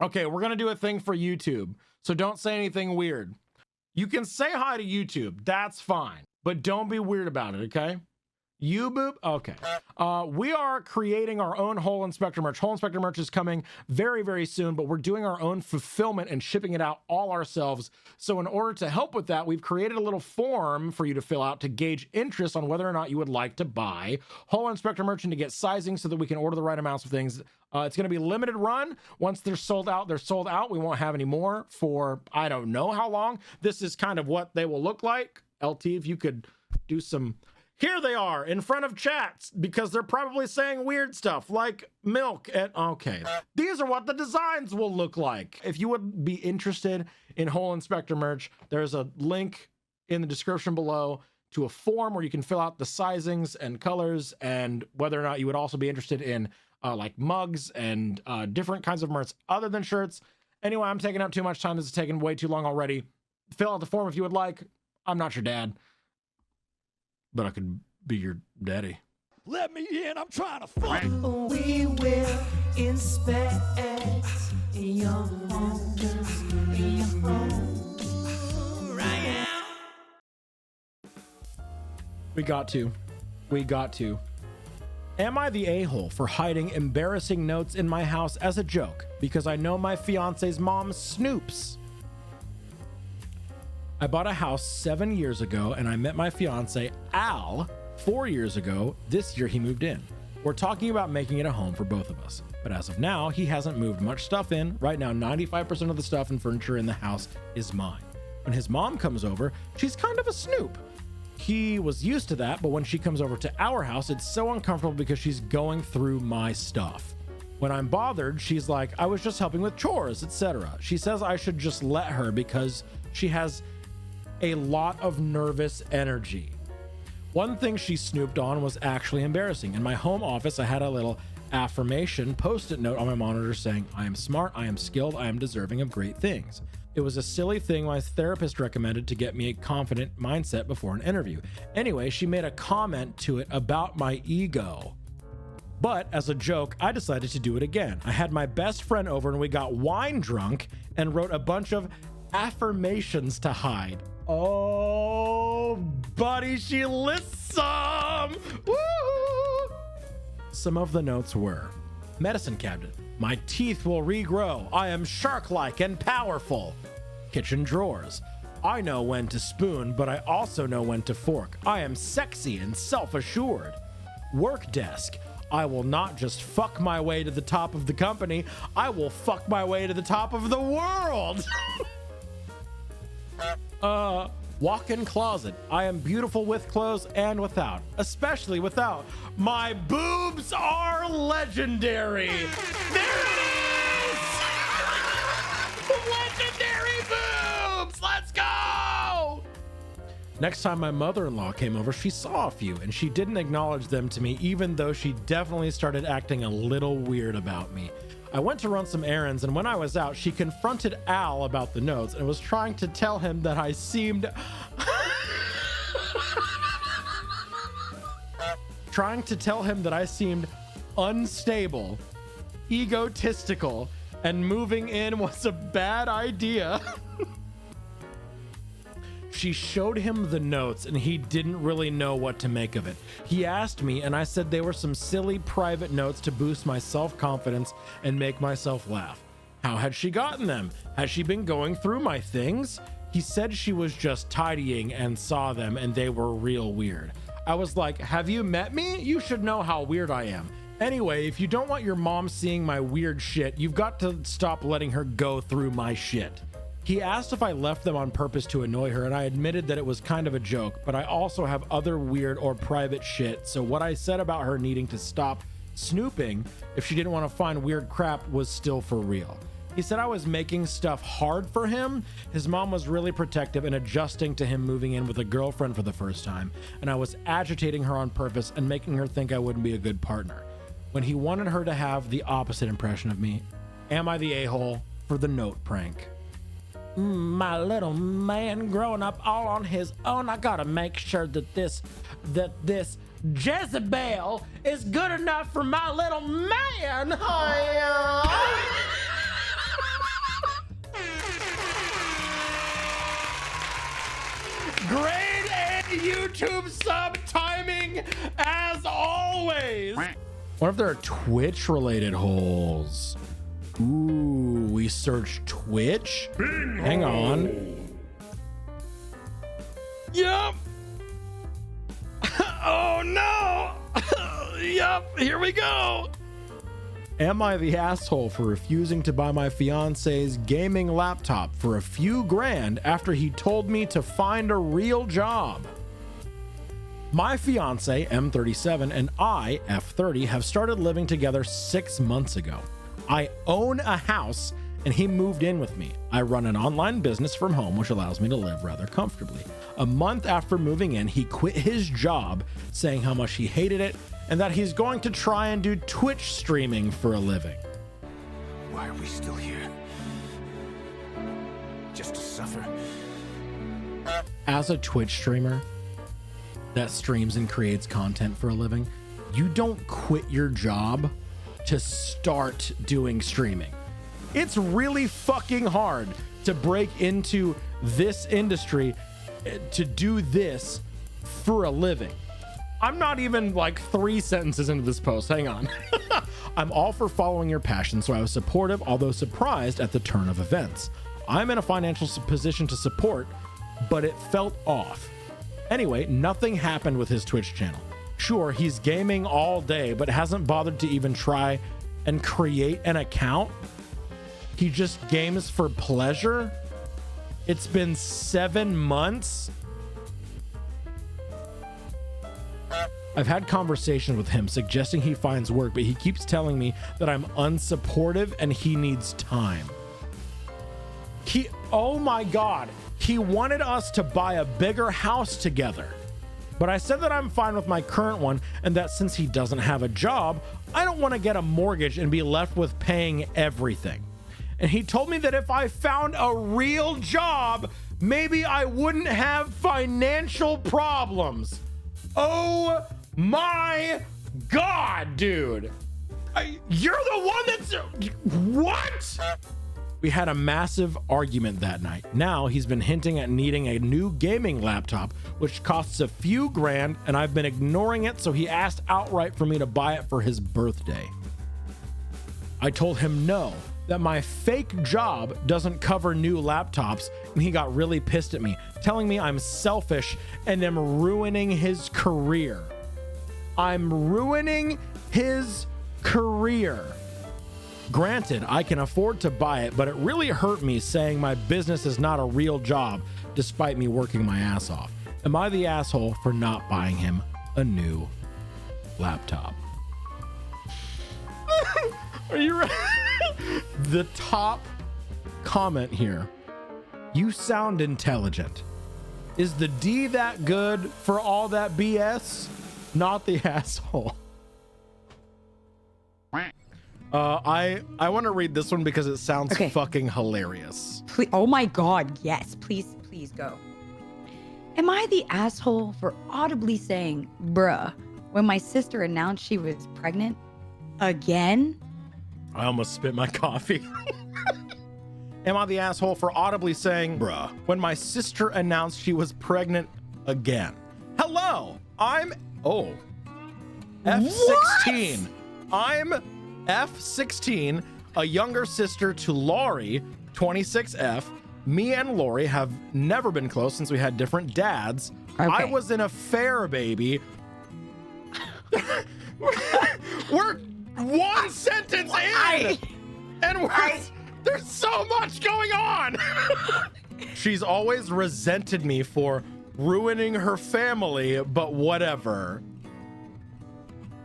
Okay, we're gonna do a thing for YouTube, so don't say anything weird. You can say hi to YouTube, that's fine, but don't be weird about it, okay? You boop? Okay. We are creating our own Hole Inspector merch. Hole Inspector merch is coming very, very soon, but we're doing our own fulfillment and shipping it out all ourselves. So in order to help with that, we've created a little form for you to fill out to gauge interest on whether or not you would like to buy Hole Inspector merch and to get sizing so that we can order the right amounts of things. It's going to be limited run. Once they're sold out, they're sold out. We won't have any more for I don't know how long. This is kind of what they will look like. LT, if you could do some... Here they are in front of chats because they're probably saying weird stuff like milk and okay. These are what the designs will look like. If you would be interested in Hole Inspector merch, there's a link in the description below to a form where you can fill out the sizings and colors and whether or not you would also be interested in like mugs and different kinds of merch other than shirts. Anyway, I'm taking up too much time. This is taking way too long already. Fill out the form if you would like. I'm not your dad, but I could be your daddy. Let me in, I'm trying to fuck. We will inspect your home, your home. Right now. We got to. Am I the a-hole for hiding embarrassing notes in my house as a joke because I know my fiance's mom snoops? I bought a house 7 years ago and I met my fiance Al 4 years ago. This year he moved in. We're talking about making it a home for both of us, but as of now, he hasn't moved much stuff in. Right now, 95% of the stuff and furniture in the house is mine. When his mom comes over, she's kind of a snoop. He was used to that, but when she comes over to our house, it's so uncomfortable because she's going through my stuff. When I'm bothered, she's like, I was just helping with chores, etc. She says I should just let her because she has a lot of nervous energy. One thing she snooped on was actually embarrassing. In my home office, I had a little affirmation post-it note on my monitor saying, I am smart, I am skilled, I am deserving of great things. It was a silly thing my therapist recommended to get me a confident mindset before an interview. Anyway, she made a comment to it about my ego. But as a joke, I decided to do it again. I had my best friend over and we got wine drunk and wrote a bunch of affirmations to hide. Oh, buddy, she lists some. Woo! Some of the notes were: medicine cabinet, my teeth will regrow. I am shark-like and powerful. Kitchen drawers, I know when to spoon, but I also know when to fork. I am sexy and self-assured. Work desk, I will not just fuck my way to the top of the company, I will fuck my way to the top of the world. Walk-in closet. I am beautiful with clothes and without, especially without. My boobs are legendary. There it is! Legendary boobs! Let's go! Next time my mother-in-law came over, she saw a few and she didn't acknowledge them to me, even though she definitely started acting a little weird about me. I went to run some errands, and when I was out, she confronted Al about the notes and was trying to tell him that I seemed... trying to tell him that I seemed unstable, egotistical, and moving in was a bad idea. She showed him the notes and he didn't really know what to make of it. He asked me and I said they were some silly private notes to boost my self-confidence and make myself laugh. How had she gotten them? Has she been going through my things? He said she was just tidying and saw them and they were real weird. I was like, have you met me? You should know how weird I am. Anyway, if you don't want your mom seeing my weird shit, you've got to stop letting her go through my shit. He asked if I left them on purpose to annoy her, and I admitted that it was kind of a joke, but I also have other weird or private shit, so what I said about her needing to stop snooping if she didn't want to find weird crap was still for real. He said I was making stuff hard for him. His mom was really protective and adjusting to him moving in with a girlfriend for the first time, and I was agitating her on purpose and making her think I wouldn't be a good partner. When he wanted her to have the opposite impression of me, am I the a-hole for the note prank? My little man growing up all on his own. I gotta make sure that this Jezebel is good enough for my little man. YouTube sub timing as always. What if there are Twitch related holes? Ooh, we search Twitch. Hang on. Yup. Oh no. Yup, here we go. Am I the asshole for refusing to buy my fiance's gaming laptop for a few grand after he told me to find a real job? My fiance, M37, and I, F30, have started living together 6 months ago. I own a house and he moved in with me. I run an online business from home, which allows me to live rather comfortably. A month after moving in, he quit his job, saying how much he hated it and that he's going to try and do Twitch streaming for a living. Why are we still here? Just to suffer? As a Twitch streamer that streams and creates content for a living, you don't quit your job to start doing streaming. It's really fucking hard to break into this industry to do this for a living. I'm not even like 3 sentences into this post. Hang on. I'm all for following your passion, so I was supportive, although surprised at the turn of events. I'm in a financial position to support, but it felt off. Anyway, nothing happened with his Twitch channel. Sure, he's gaming all day, but hasn't bothered to even try and create an account. He just games for pleasure. It's been 7 months. I've had conversations with him suggesting he finds work, but he keeps telling me that I'm unsupportive and he needs time. Oh my God, he wanted us to buy a bigger house together. But I said that I'm fine with my current one and that since he doesn't have a job, I don't want to get a mortgage and be left with paying everything. And he told me that if I found a real job, maybe I wouldn't have financial problems. Oh my God, dude. You're the one that's... What? We had a massive argument that night. Now he's been hinting at needing a new gaming laptop, which costs a few grand, and I've been ignoring it, so he asked outright for me to buy it for his birthday. I told him no, that my fake job doesn't cover new laptops, and he got really pissed at me, telling me I'm selfish and am ruining his career. I'm ruining his career. Granted, I can afford to buy it, but it really hurt me saying my business is not a real job despite me working my ass off. Am I the asshole for not buying him a new laptop? Are you ready? The top comment here. You sound intelligent. Is the D that good for all that BS? Not the asshole. I want to read this one because it sounds fucking hilarious. Please, oh my God, yes, please go. Am I the asshole for audibly saying bruh when my sister announced she was pregnant again? I almost spit my coffee. Am I the asshole for audibly saying bruh when my sister announced she was pregnant again? Hello, I'm F16. What? I'm F16, a younger sister to Laurie, 26F. Me and Laurie have never been close since we had different dads. Okay. I was an affair, baby. We're one sentence in, and there's so much going on. She's always resented me for ruining her family, but whatever.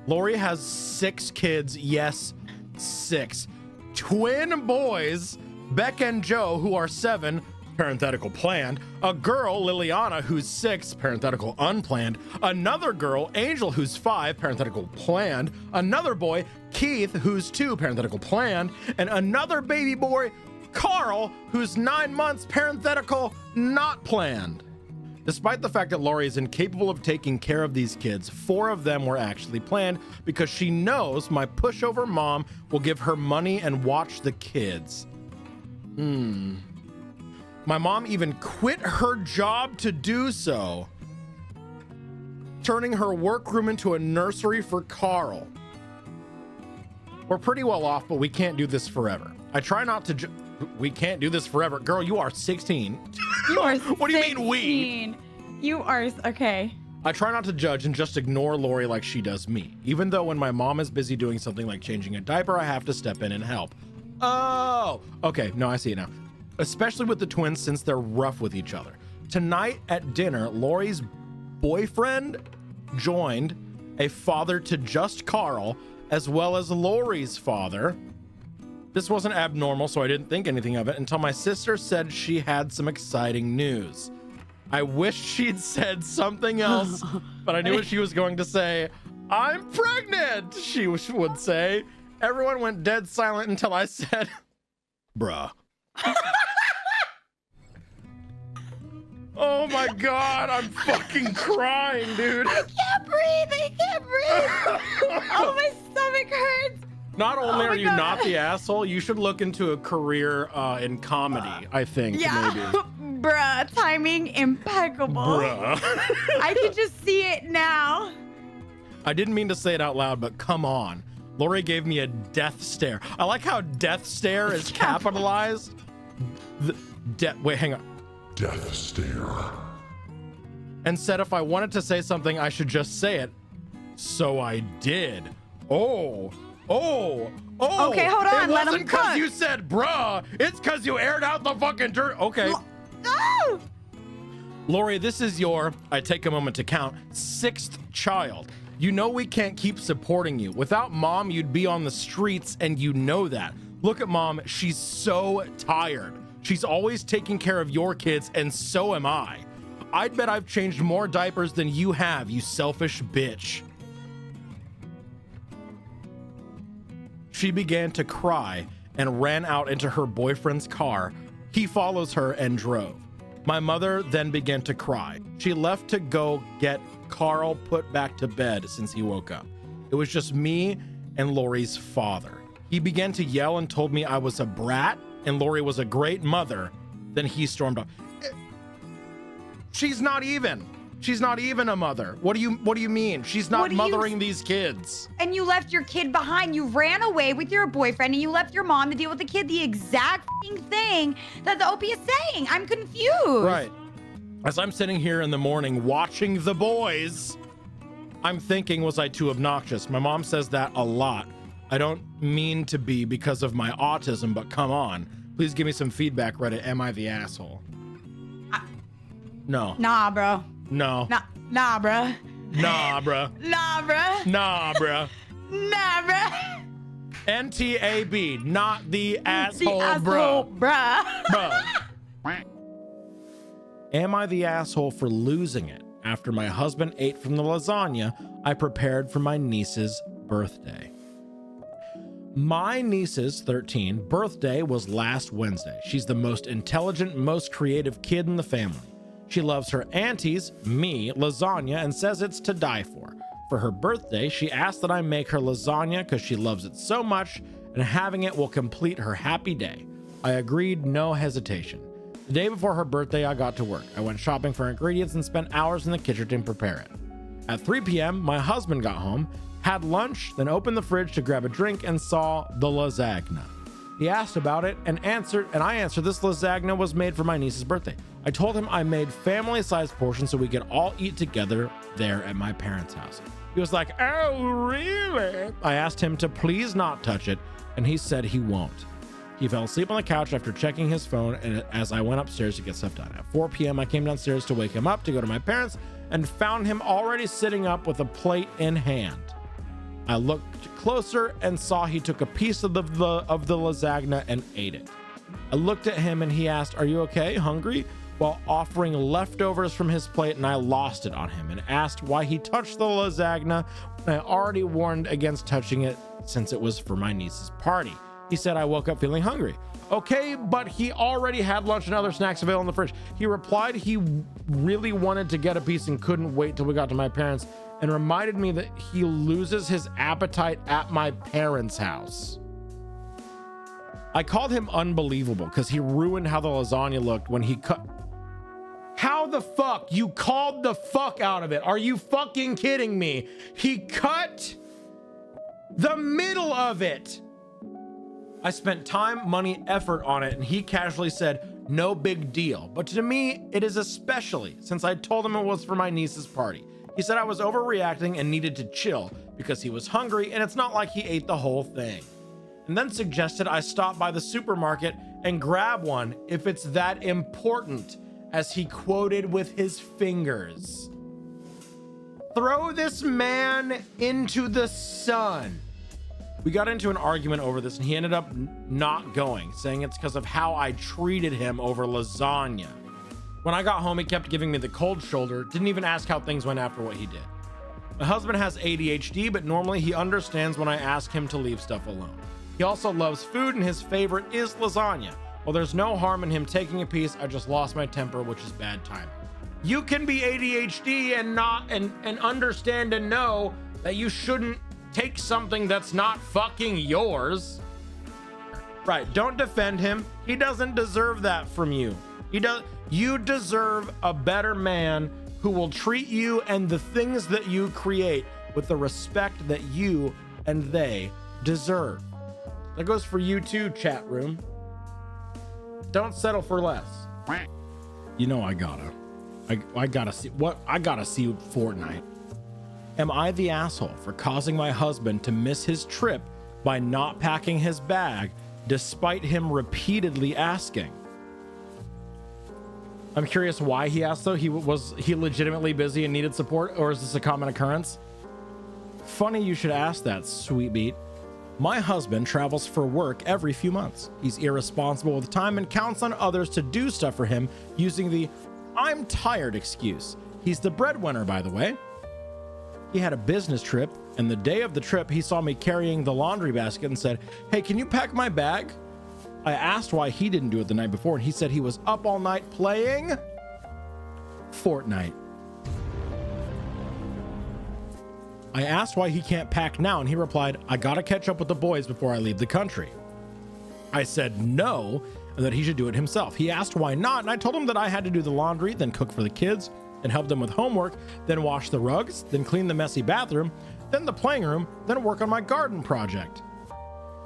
Laurie has 6 kids. Yes, 6. Twin boys, Beck and Joe, who are 7, parenthetical planned. A girl, Liliana, who's 6, parenthetical unplanned. Another girl, Angel, who's 5, parenthetical planned. Another boy, Keith, who's 2, parenthetical planned. And another baby boy, Carl, who's 9 months, parenthetical not planned. Despite the fact that Laurie is incapable of taking care of these kids, 4 of them were actually planned because she knows my pushover mom will give her money and watch the kids. My mom even quit her job to do so. turning her workroom into a nursery for Carl. We're pretty well off, but we can't do this forever. I try not to we can't do this forever. Girl, you are 16. You are What do you mean we? You are, okay. I try not to judge and just ignore Lori like she does me. Even though when my mom is busy doing something like changing a diaper, I have to step in and help. Oh, okay. No, I see it now. Especially with the twins since they're rough with each other. Tonight at dinner, Lori's boyfriend joined a father to just Carl, as well as Lori's father. This wasn't abnormal, so I didn't think anything of it until my sister said she had some exciting news. I wish she'd said something else, but I knew what she was going to say. I'm pregnant, she would say. Everyone went dead silent until I said, bruh. Oh my God, I'm fucking crying, dude. I can't breathe. I can't breathe. Oh, my stomach hurts. Not only are you not the asshole, you should look into a career in comedy, I think, Yeah. maybe. Bruh, timing impeccable. Bruh. I can just see it now. I didn't mean to say it out loud, but come on. Lori gave me a death stare. I like how death stare is capitalized. Wait, hang on. Death stare. And said if I wanted to say something, I should just say it. So I did. Oh. Okay, hold on, It let him wasn't because cook. you said bruh. It's because you aired out the fucking dirt. Okay. No! Lori, this is your, I take a moment to count, 6th child. You know we can't keep supporting you. Without mom, you'd be on the streets, and you know that. Look at mom. She's so tired. She's always taking care of your kids, and so am I. I'd bet I've changed more diapers than you have, you selfish bitch. She began to cry and ran out into her boyfriend's car. He follows her and drove. My mother then began to cry. She left to go get Carl put back to bed since he woke up. It was just me and Lori's father. He began to yell and told me I was a brat and Lori was a great mother. Then he stormed off. She's not even a mother. What do you mean? She's not mothering these kids. And you left your kid behind. You ran away with your boyfriend and you left your mom to deal with the kid. The exact thing that the OP is saying. I'm confused. Right. As I'm sitting here in the morning watching The Boys, I'm thinking, was I too obnoxious? My mom says that a lot. I don't mean to be because of my autism, but come on. Please give me some feedback, Reddit. Am I the asshole? No. Nah, bro. No. Nah, bro. Nah, bruh. Nah, bro. Nah, bruh. Nah, bro. NTAB, not the asshole, The asshole, bruh. bruh. Bruh. Am I the asshole for losing it? After my husband ate from the lasagna I prepared for my niece's birthday. My niece's 13 birthday was last Wednesday. She's the most intelligent, most creative kid in the family. She loves her aunties, me, lasagna, and says it's to die for. For her birthday, she asked that I make her lasagna because she loves it so much, and having it will complete her happy day. I agreed, no hesitation. The day before her birthday, I got to work. I went shopping for ingredients and spent hours in the kitchen to prepare it. At 3 p.m., my husband got home, had lunch, then opened the fridge to grab a drink and saw the lasagna. He asked about it and I answered this lasagna was made for my niece's birthday. I told him I made family-sized portions so we could all eat together there at my parents' house. He was like, oh, really? I asked him to please not touch it, and he said he won't. He fell asleep on the couch after checking his phone and as I went upstairs to get stuff done. At 4 p.m., I came downstairs to wake him up to go to my parents and found him already sitting up with a plate in hand. I looked closer and saw he took a piece of the lasagna and ate it. I looked at him and he asked, are you okay? Hungry? While offering leftovers from his plate, and I lost it on him and asked why he touched the lasagna when I already warned against touching it since it was for my niece's party. He said I woke up feeling hungry. Okay, but he already had lunch and other snacks available in the fridge. He replied he really wanted to get a piece and couldn't wait till we got to my parents, and reminded me that he loses his appetite at my parents' house. I called him unbelievable because he ruined how the lasagna looked when he cut. How the fuck? You called the fuck out of it. Are you fucking kidding me? He cut the middle of it. I spent time, money, effort on it, and he casually said, no big deal. But to me, it is especially since I told him it was for my niece's party. He said I was overreacting and needed to chill because he was hungry, and it's not like he ate the whole thing. And then suggested I stop by the supermarket and grab one if it's that important, as he quoted with his fingers. Throw this man into the sun. We got into an argument over this and he ended up not going, saying it's because of how I treated him over lasagna. When I got home, he kept giving me the cold shoulder, didn't even ask how things went after what he did. My husband has ADHD, but normally he understands when I ask him to leave stuff alone. He also loves food and his favorite is lasagna. Well, there's no harm in him taking a piece. I just lost my temper, which is bad timing. You can be ADHD and not and understand and know that you shouldn't take something that's not fucking yours. Right, don't defend him. He doesn't deserve that from you. You deserve a better man who will treat you and the things that you create with the respect that you and they deserve. That goes for you too, chat room. Don't settle for less. You know I gotta see Fortnite. Am I the asshole for causing my husband to miss his trip by not packing his bag despite him repeatedly asking? I'm curious why he asked though. Was he legitimately busy and needed support, or is this a common occurrence? Funny you should ask that, sweet beat. My husband travels for work every few months. He's irresponsible with time and counts on others to do stuff for him using the "I'm tired" excuse. He's the breadwinner, by the way. He had a business trip, and the day of the trip, he saw me carrying the laundry basket and said, "Hey, can you pack my bag?" I asked why he didn't do it the night before, and he said he was up all night playing Fortnite. I asked why he can't pack now, and he replied, "I gotta catch up with the boys before I leave the country." I said no, and that he should do it himself. He asked why not, and I told him that I had to do the laundry, then cook for the kids, and help them with homework, then wash the rugs, then clean the messy bathroom, then the playing room, then work on my garden project.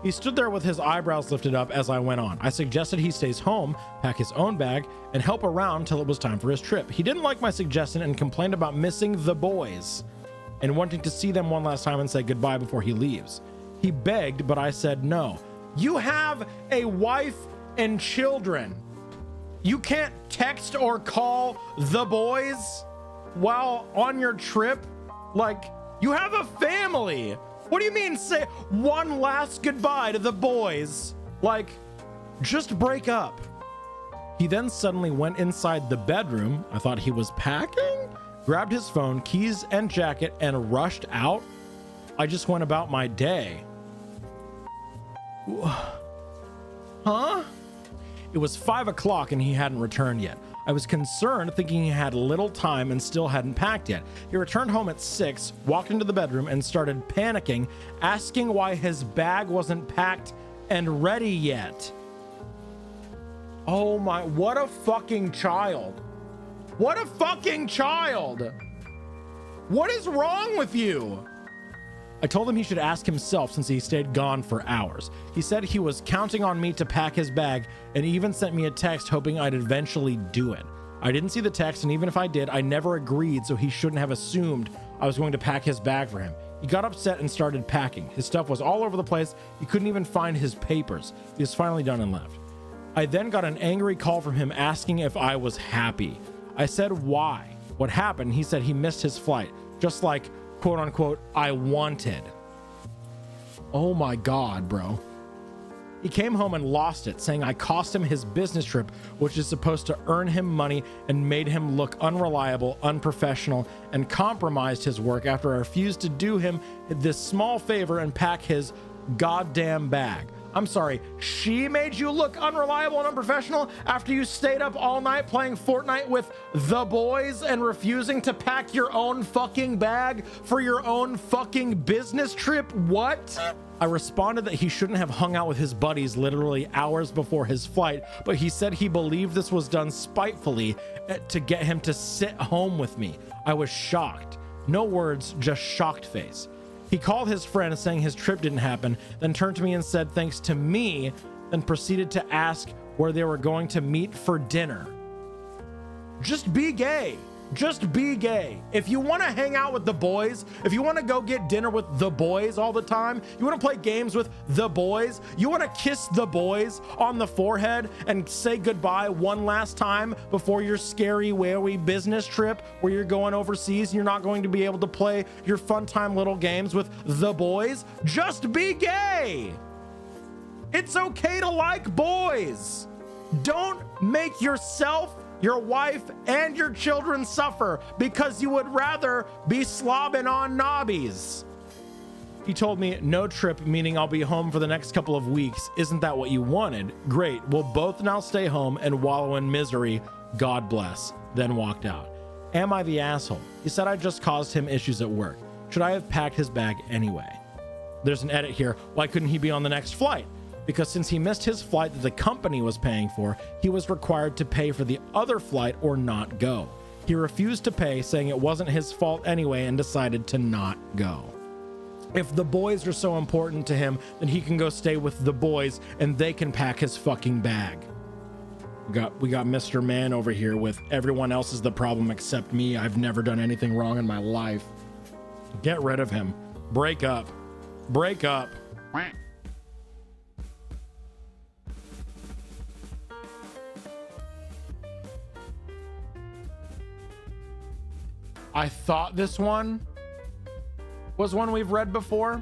He stood there with his eyebrows lifted up as I went on. I suggested he stays home, pack his own bag, and help around till it was time for his trip. He didn't like my suggestion and complained about missing the boys and wanting to see them one last time and say goodbye before he leaves. He begged, but I said no. You have a wife and children. You can't text or call the boys while on your trip. Like, you have a family. What do you mean say one last goodbye to the boys? Like, just break up. He then suddenly went inside the bedroom. I thought he was packing, grabbed his phone, keys, and jacket, and rushed out. I just went about my day. Huh? It was 5 o'clock and he hadn't returned yet. I was concerned, thinking he had little time and still hadn't packed yet. He returned home at 6, walked into the bedroom and started panicking, asking why his bag wasn't packed and ready yet. Oh my, what a fucking child. What a fucking child. What is wrong with you? I told him he should ask himself since he stayed gone for hours. He said he was counting on me to pack his bag and even sent me a text hoping I'd eventually do it. I didn't see the text, and even if I did, I never agreed, so he shouldn't have assumed I was going to pack his bag for him. He got upset and started packing. His stuff was all over the place. He couldn't even find his papers. He was finally done and left. I then got an angry call from him asking if I was happy. I said why? What happened? He said he missed his flight, just like, quote unquote, I wanted. Oh my God, bro. He came home and lost it, saying I cost him his business trip, which is supposed to earn him money, and made him look unreliable, unprofessional, and compromised his work after I refused to do him this small favor and pack his goddamn bag. I'm sorry, she made you look unreliable and unprofessional after you stayed up all night playing Fortnite with the boys and refusing to pack your own fucking bag for your own fucking business trip? What? I responded that he shouldn't have hung out with his buddies literally hours before his flight, but he said he believed this was done spitefully to get him to sit home with me. I was shocked. No words, just shocked face. He called his friend saying his trip didn't happen, then turned to me and said thanks to me, then proceeded to ask where they were going to meet for dinner. Just be gay. Just be gay. If you want to hang out with the boys, if you want to go get dinner with the boys all the time, you want to play games with the boys, you want to kiss the boys on the forehead and say goodbye one last time before your scary, wary business trip where you're going overseas and you're not going to be able to play your fun time little games with the boys, just be gay. It's okay to like boys. Don't make yourself, your wife, and your children suffer because you would rather be slobbing on knobbies. He told me no trip, meaning I'll be home for the next couple of weeks. Isn't that what you wanted? Great. We'll both now stay home and wallow in misery. God bless. Then walked out. Am I the asshole? He said I just caused him issues at work. Should I have packed his bag anyway? There's an edit here. Why couldn't he be on the next flight? Because since he missed his flight that the company was paying for, he was required to pay for the other flight or not go. He refused to pay, saying it wasn't his fault anyway, and decided to not go. If the boys are so important to him, then he can go stay with the boys and they can pack his fucking bag. We got Mr. Man over here with everyone else is the problem except me. I've never done anything wrong in my life. Get rid of him. Break up. Break up. I thought this one was one we've read before,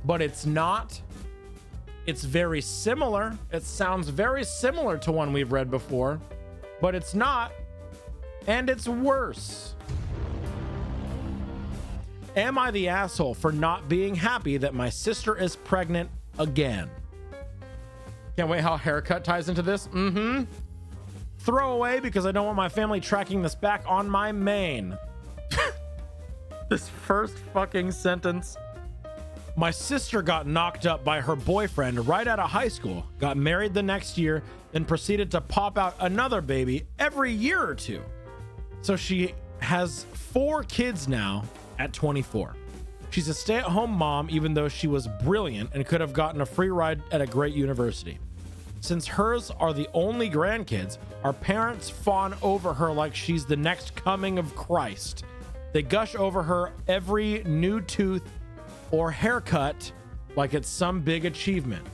but it's not. It's very similar. It sounds very similar to one we've read before, but it's not. And it's worse. Am I the asshole for not being happy that my sister is pregnant again? Can't wait how haircut ties into this. Throw away because I don't want my family tracking this back on my main. This first fucking sentence. My sister got knocked up by her boyfriend right out of high school, got married the next year, then proceeded to pop out another baby every year or two. So she has 4 kids now at 24. She's a stay-at-home mom, even though she was brilliant and could have gotten a free ride at a great university. Since hers are the only grandkids, our parents fawn over her like she's the next coming of Christ. They gush over her every new tooth or haircut like it's some big achievement.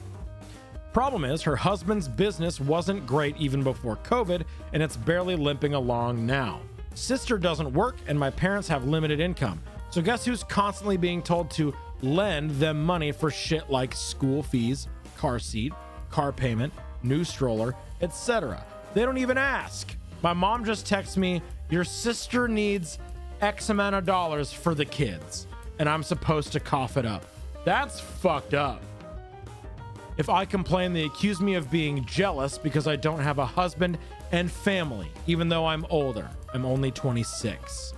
Problem is, her husband's business wasn't great even before COVID, and it's barely limping along now. Sister doesn't work, and my parents have limited income. So guess who's constantly being told to lend them money for shit like school fees, car seat, car payment, new stroller, etc. They don't even ask. My mom just texts me, your sister needs X amount of dollars for the kids, and I'm supposed to cough it up. That's fucked up. If I complain, they accuse me of being jealous because I don't have a husband and family, even though I'm older. I'm only 26.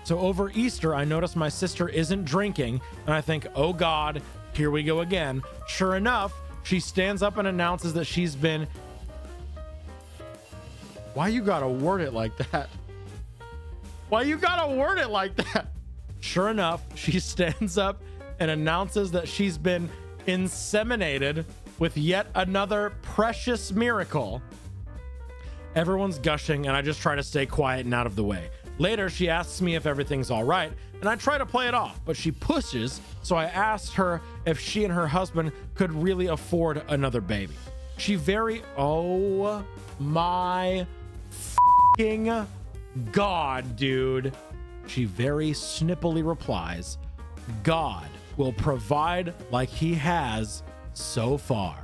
So over Easter, I notice my sister isn't drinking, and I think, oh God, here we go again. Sure enough, she stands up and announces that she's been... Why you gotta word it like that? Why you gotta word it like that? Sure enough, she stands up and announces that she's been inseminated with yet another precious miracle. Everyone's gushing, and I just try to stay quiet and out of the way. Later, she asks me if everything's all right, and I try to play it off, but she pushes, so I asked her if she and her husband could really afford another baby. She oh my fucking God, dude. She very snippily replies, God will provide like he has so far.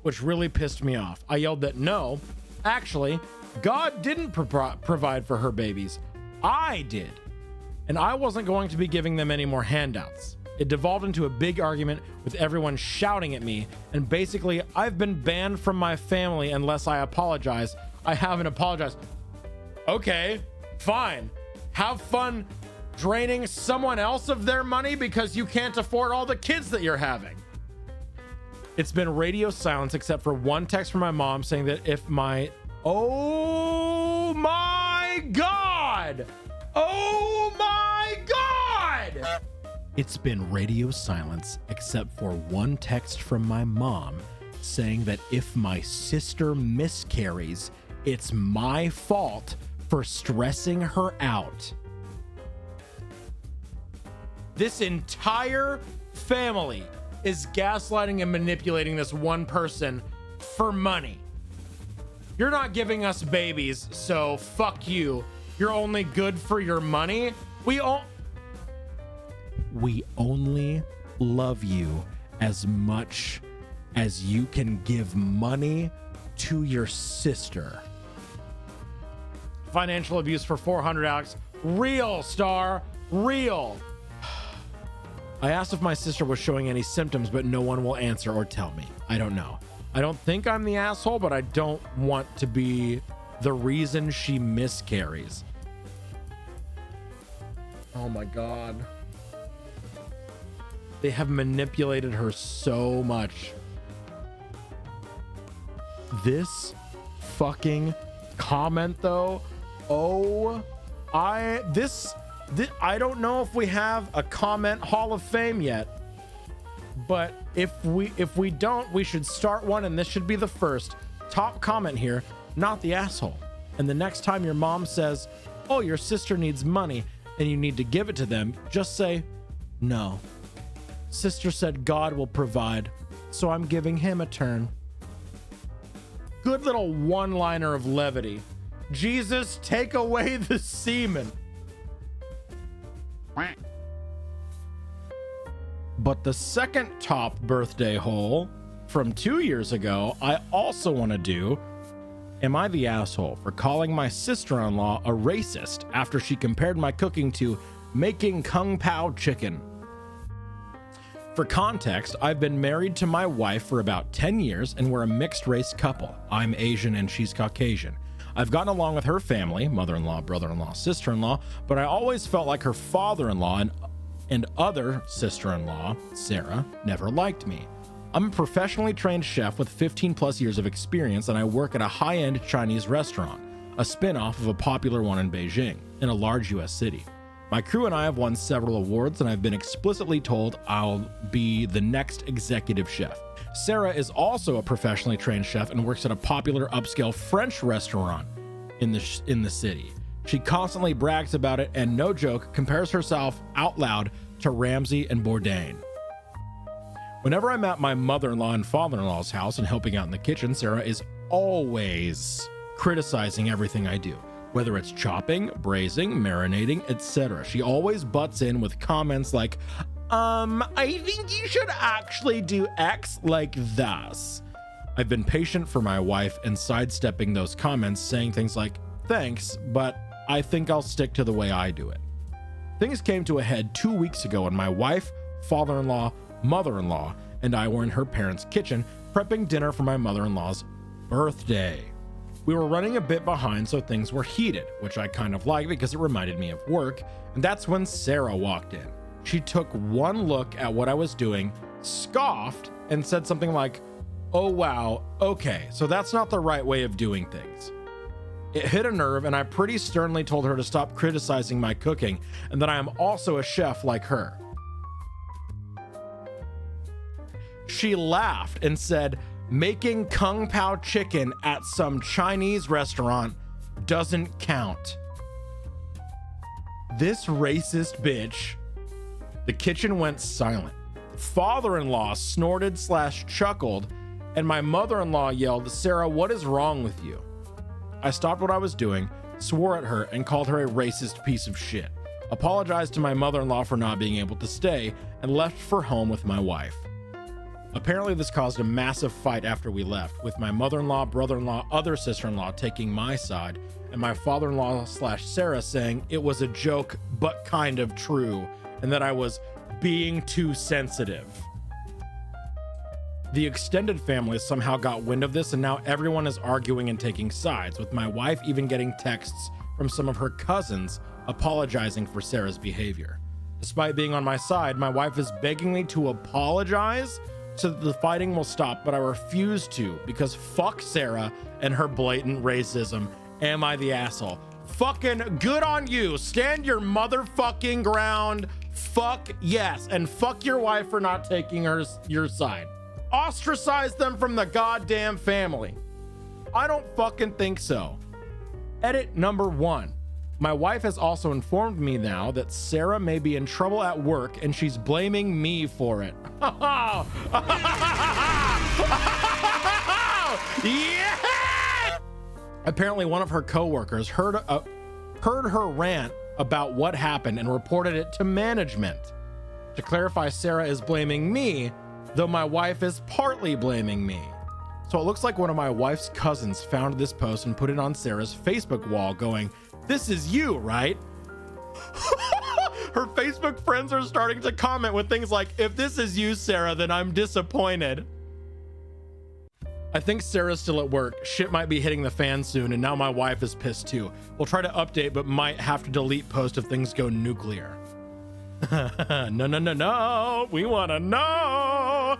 Which really pissed me off. I yelled that no, actually, God didn't provide for her babies. I did. And I wasn't going to be giving them any more handouts. It devolved into a big argument with everyone shouting at me, and basically, I've been banned from my family unless I apologize. I haven't apologized. Okay, fine. Have fun draining someone else of their money because you can't afford all the kids that you're having. It's been radio silence except for one text from my mom saying that if my... Oh my God! Oh my God! It's been radio silence except for one text from my mom saying that if my sister miscarries, it's my fault for stressing her out. This entire family is gaslighting and manipulating this one person for money. You're not giving us babies, so fuck you. You're only good for your money. We only love you as much as you can give money to your sister. Financial abuse for 400, Alex. Real, Star. Real. I asked if my sister was showing any symptoms, but no one will answer or tell me. I don't know. I don't think I'm the asshole, but I don't want to be the reason she miscarries. Oh my God. They have manipulated her so much. This fucking comment though. Oh, I don't know if we have a comment Hall of Fame yet, but if we don't, we should start one, and this should be the first top comment here, not the asshole. And the next time your mom says, oh, your sister needs money and you need to give it to them, just say, no. Sister said God will provide, so I'm giving him a turn. Good little one-liner of levity. Jesus, take away the semen. But the second top birthday hole from 2 years ago, I also want to do. Am I the asshole for calling my sister-in-law a racist after she compared my cooking to making kung pao chicken? For context, I've been married to my wife for about 10 years and we're a mixed race couple. I'm Asian and she's Caucasian. I've gotten along with her family, mother-in-law, brother-in-law, sister-in-law, but I always felt like her father-in-law and other sister-in-law, Sarah, never liked me. I'm a professionally trained chef with 15 plus years of experience, and I work at a high-end Chinese restaurant, a spin-off of a popular one in Beijing, in a large US city. My crew and I have won several awards, and I've been explicitly told I'll be the next executive chef. Sarah is also a professionally trained chef and works at a popular upscale French restaurant in the city. She constantly brags about it and, no joke, compares herself out loud to Ramsay and Bourdain. Whenever I'm at my mother-in-law and father-in-law's house and helping out in the kitchen, Sarah is always criticizing everything I do, whether it's chopping, braising, marinating, etc. She always butts in with comments like, I think you should actually do X like this. I've been patient for my wife and sidestepping those comments, saying things like, thanks, but I think I'll stick to the way I do it. Things came to a head 2 weeks ago when my wife, father-in-law, mother-in-law, and I were in her parents' kitchen prepping dinner for my mother-in-law's birthday. We were running a bit behind, so things were heated, which I kind of liked because it reminded me of work, and that's when Sarah walked in. She took one look at what I was doing, scoffed, and said something like, oh wow, okay, so that's not the right way of doing things. It hit a nerve, and I pretty sternly told her to stop criticizing my cooking and that I am also a chef like her. She laughed and said, making kung pao chicken at some Chinese restaurant doesn't count. This racist bitch. The kitchen went silent. Father-in-law snorted/chuckled, and my mother-in-law yelled, Sarah, what is wrong with you? I stopped what I was doing, swore at her, and called her a racist piece of shit, apologized to my mother-in-law for not being able to stay, and left for home with my wife. Apparently this caused a massive fight after we left, with my mother-in-law, brother-in-law, other sister-in-law taking my side, and my father-in-law/Sarah saying it was a joke but kind of true, and that I was being too sensitive. The extended family somehow got wind of this, and now everyone is arguing and taking sides, with my wife even getting texts from some of her cousins apologizing for Sarah's behavior. Despite being on my side, my wife is begging me to apologize so that the fighting will stop, but I refuse to because fuck Sarah and her blatant racism. Am I the asshole? Fucking good on you. Stand your motherfucking ground. Fuck yes. And fuck your wife for not taking your side. Ostracize them from the goddamn family. I don't fucking think so. Edit number 1. My wife has also informed me now that Sarah may be in trouble at work and she's blaming me for it. Yeah! Apparently one of her coworkers heard her rant about what happened and reported it to management. To clarify, Sarah is blaming me, though my wife is partly blaming me. So it looks like one of my wife's cousins found this post and put it on Sarah's Facebook wall going, "This is you, right?" Her Facebook friends are starting to comment with things like, "If this is you, Sarah, then I'm disappointed." I think Sarah's still at work. Shit might be hitting the fan soon, and now my wife is pissed too. We'll try to update, but might have to delete post if things go nuclear. No. We want to know.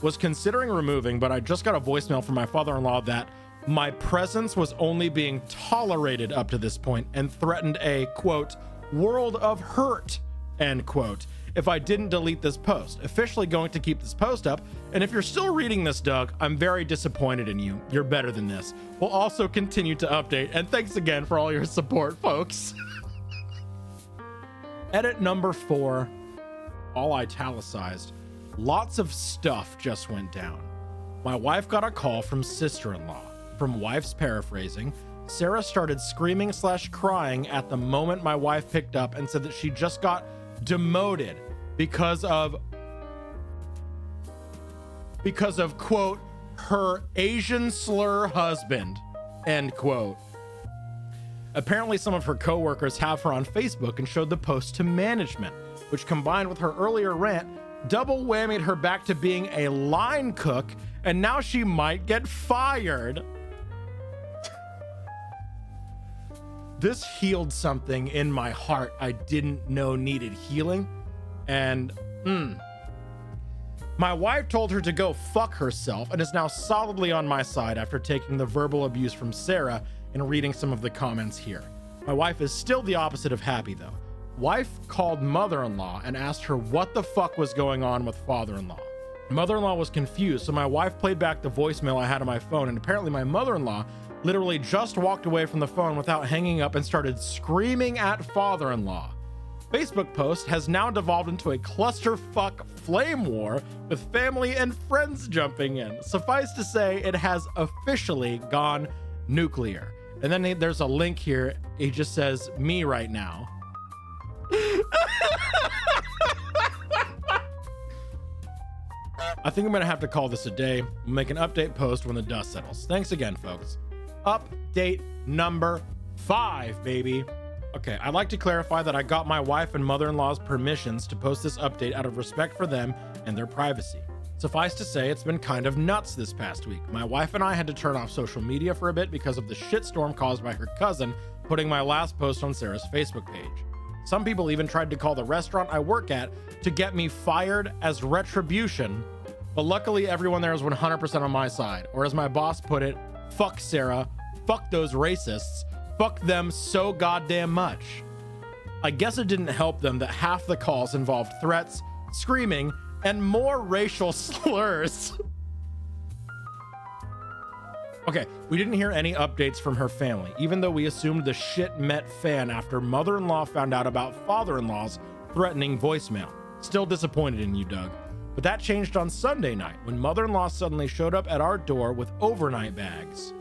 Was considering removing, but I just got a voicemail from my father-in-law that my presence was only being tolerated up to this point and threatened a, quote, world of hurt, end quote, if I didn't delete this post. Officially going to keep this post up, and if you're still reading this, Doug, I'm very disappointed in you. You're better than this. We'll also continue to update, and thanks again for all your support, folks. Edit number 4, all italicized. Lots of stuff just went down. My wife got a call from sister-in-law. From wife's paraphrasing, Sarah started screaming / crying at the moment my wife picked up and said that she just got demoted because of, quote, her Asian slur husband, end quote. Apparently some of her coworkers have her on Facebook and showed the post to management, which combined with her earlier rant, double whammied her back to being a line cook, and now she might get fired. This healed something in my heart I didn't know needed healing, and my wife told her to go fuck herself and is now solidly on my side after taking the verbal abuse from Sarah and reading some of the comments here. My wife is still the opposite of happy though. Wife called mother-in-law and asked her what the fuck was going on with father-in-law. Mother-in-law was confused, so my wife played back the voicemail I had on my phone, and apparently my mother-in-law literally just walked away from the phone without hanging up and started screaming at father-in-law. Facebook post has now devolved into a clusterfuck flame war with family and friends jumping in. Suffice to say, it has officially gone nuclear. And then there's a link here. It just says me right now. I think I'm gonna have to call this a day. We'll make an update post when the dust settles. Thanks again, folks. Update number 5, baby. Okay, I'd like to clarify that I got my wife and mother-in-law's permissions to post this update out of respect for them and their privacy. Suffice to say, it's been kind of nuts this past week. My wife and I had to turn off social media for a bit because of the shitstorm caused by her cousin putting my last post on Sarah's Facebook page. Some people even tried to call the restaurant I work at to get me fired as retribution, but luckily everyone there is 100% on my side. Or as my boss put it, fuck Sarah, fuck those racists, fuck them so goddamn much. I guess it didn't help them that half the calls involved threats, screaming, and more racial slurs. Okay, we didn't hear any updates from her family, even though we assumed the shit met fan after mother-in-law found out about father-in-law's threatening voicemail. Still disappointed in you, Doug. But that changed on Sunday night when mother-in-law suddenly showed up at our door with overnight bags.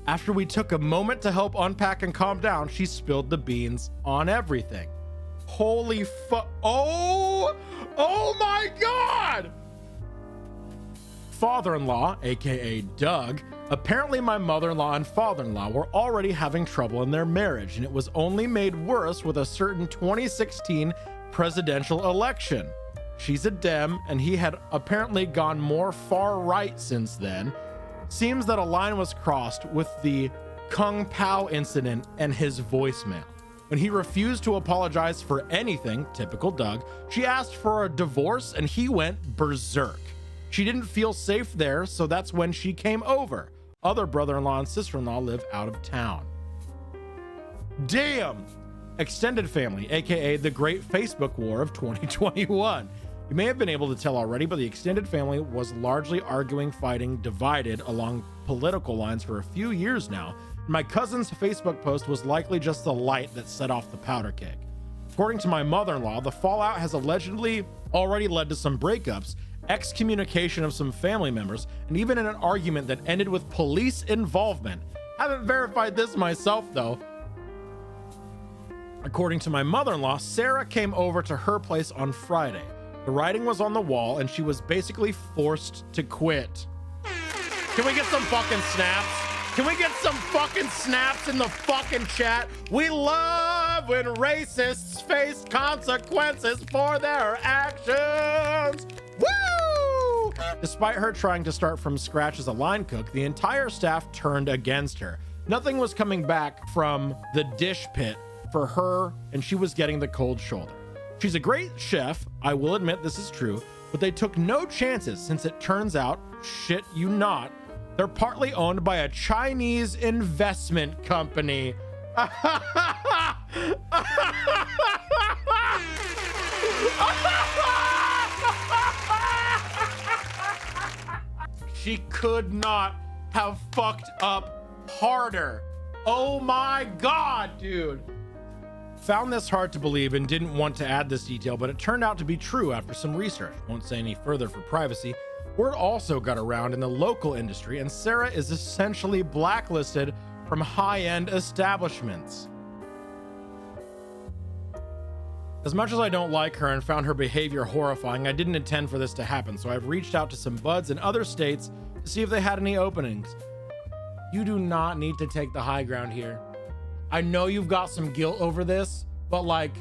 After we took a moment to help unpack and calm down, she spilled the beans on everything. Holy fuck. Oh my God. father-in-law, aka Doug, apparently my mother-in-law and father-in-law were already having trouble in their marriage, and it was only made worse with a certain 2016 presidential election. She's a Dem, and he had apparently gone more far right since then. Seems that a line was crossed with the Kung Pao incident and his voicemail. When he refused to apologize for anything, typical Doug, she asked for a divorce and he went berserk. She didn't feel safe there, so that's when she came over. Other brother-in-law and sister-in-law live out of town. Damn! Extended family, aka the Great Facebook War of 2021. You may have been able to tell already, but the extended family was largely arguing, fighting, divided along political lines for a few years now. My cousin's Facebook post was likely just the light that set off the powder keg. According to my mother-in-law, the fallout has allegedly already led to some breakups, excommunication of some family members, and even in an argument that ended with police involvement. Haven't verified this myself though. According to my mother-in-law, Sarah came over to her place on Friday. The writing was on the wall and she was basically forced to quit. Can we get some fucking snaps? Can we get some fucking snaps in the fucking chat? We love when racists face consequences for their actions. Woo! Despite her trying to start from scratch as a line cook, the entire staff turned against her. Nothing was coming back from the dish pit for her, and she was getting the cold shoulder. She's a great chef, I will admit this is true, but they took no chances since it turns out, shit you not, they're partly owned by a Chinese investment company. She could not have fucked up harder. Oh my God, dude. Found this hard to believe and didn't want to add this detail, but it turned out to be true after some research. Won't say any further for privacy. Word also got around in the local industry, and Sarah is essentially blacklisted from high-end establishments. As much as I don't like her and found her behavior horrifying, I didn't intend for this to happen, so I've reached out to some buds in other states to see if they had any openings. You do not need to take the high ground here. I know you've got some guilt over this, but like,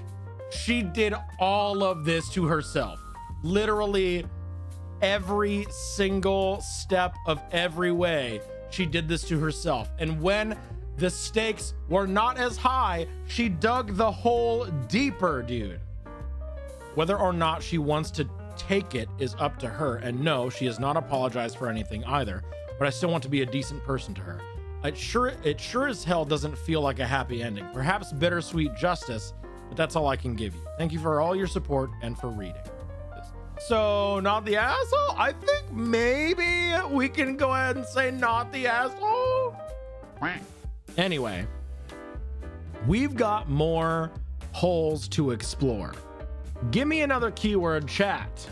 she did all of this to herself. Literally every single step of every way, she did this to herself. And when the stakes were not as high, she dug the hole deeper, dude. Whether or not she wants to take it is up to her. And no, she has not apologized for anything either, but I still want to be a decent person to her. It sure as hell doesn't feel like a happy ending. Perhaps bittersweet justice, but that's all I can give you. Thank you for all your support and for reading. So, not the asshole? I think maybe we can go ahead and say not the asshole. Anyway, we've got more holes to explore. Give me another keyword, chat.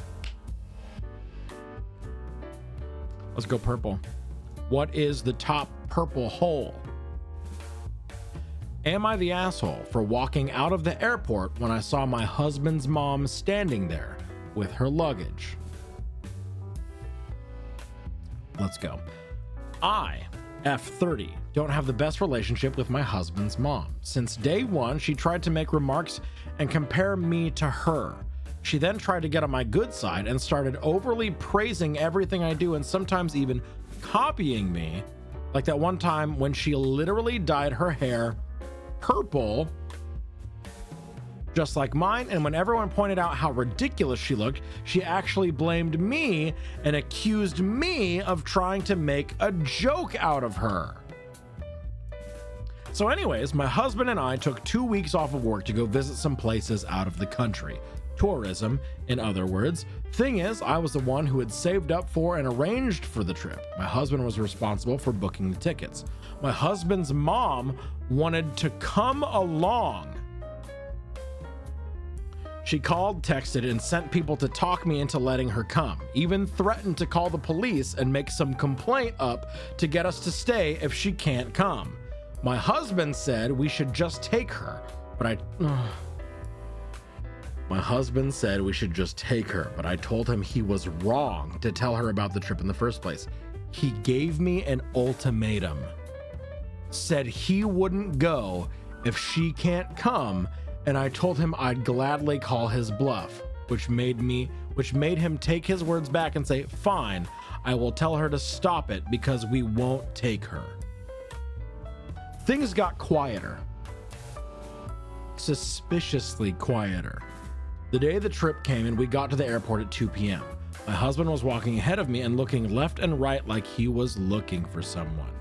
Let's go purple. What is the top purple hole? Am I the asshole for walking out of the airport when I saw my husband's mom standing there with her luggage? Let's go. I, F30, don't have the best relationship with my husband's mom. Since day one, she tried to make remarks and compare me to her. She then tried to get on my good side and started overly praising everything I do and sometimes even copying me. Like that one time when she literally dyed her hair purple just like mine, and when everyone pointed out how ridiculous she looked, she actually blamed me and accused me of trying to make a joke out of her. So anyways, my husband and I took 2 weeks off of work to go visit some places out of the country. Tourism, in other words. Thing is, I was the one who had saved up for and arranged for the trip. My husband was responsible for booking the tickets. My husband's mom wanted to come along. She called, texted, and sent people to talk me into letting her come. Even threatened to call the police and make some complaint up to get us to stay if she can't come. My husband said we should just take her, but My husband said we should just take her, but I told him he was wrong to tell her about the trip in the first place. He gave me an ultimatum. Said he wouldn't go if she can't come, and I told him I'd gladly call his bluff, which made him take his words back and say, fine, I will tell her to stop it because we won't take her. Things got quieter. Suspiciously quieter. The day the trip came and we got to the airport at 2 p.m. My husband was walking ahead of me and looking left and right like he was looking for someone.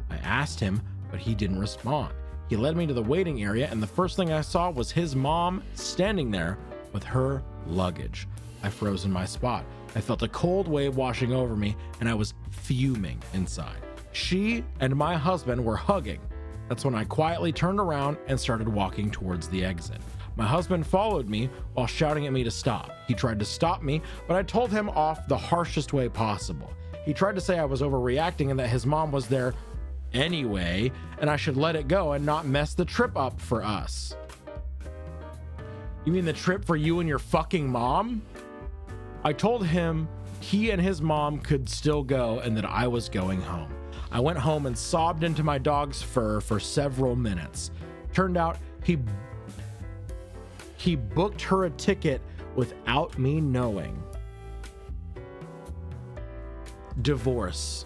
I asked him, but he didn't respond. He led me to the waiting area, and the first thing I saw was his mom standing there with her luggage. I froze in my spot. I felt a cold wave washing over me, and I was fuming inside. She and my husband were hugging. That's when I quietly turned around and started walking towards the exit. My husband followed me while shouting at me to stop. He tried to stop me, but I told him off the harshest way possible. He tried to say I was overreacting and that his mom was there anyway, and I should let it go and not mess the trip up for us. You mean the trip for you and your fucking mom? I told him he and his mom could still go and that I was going home. I went home and sobbed into my dog's fur for several minutes. Turned out he booked her a ticket without me knowing. Divorce.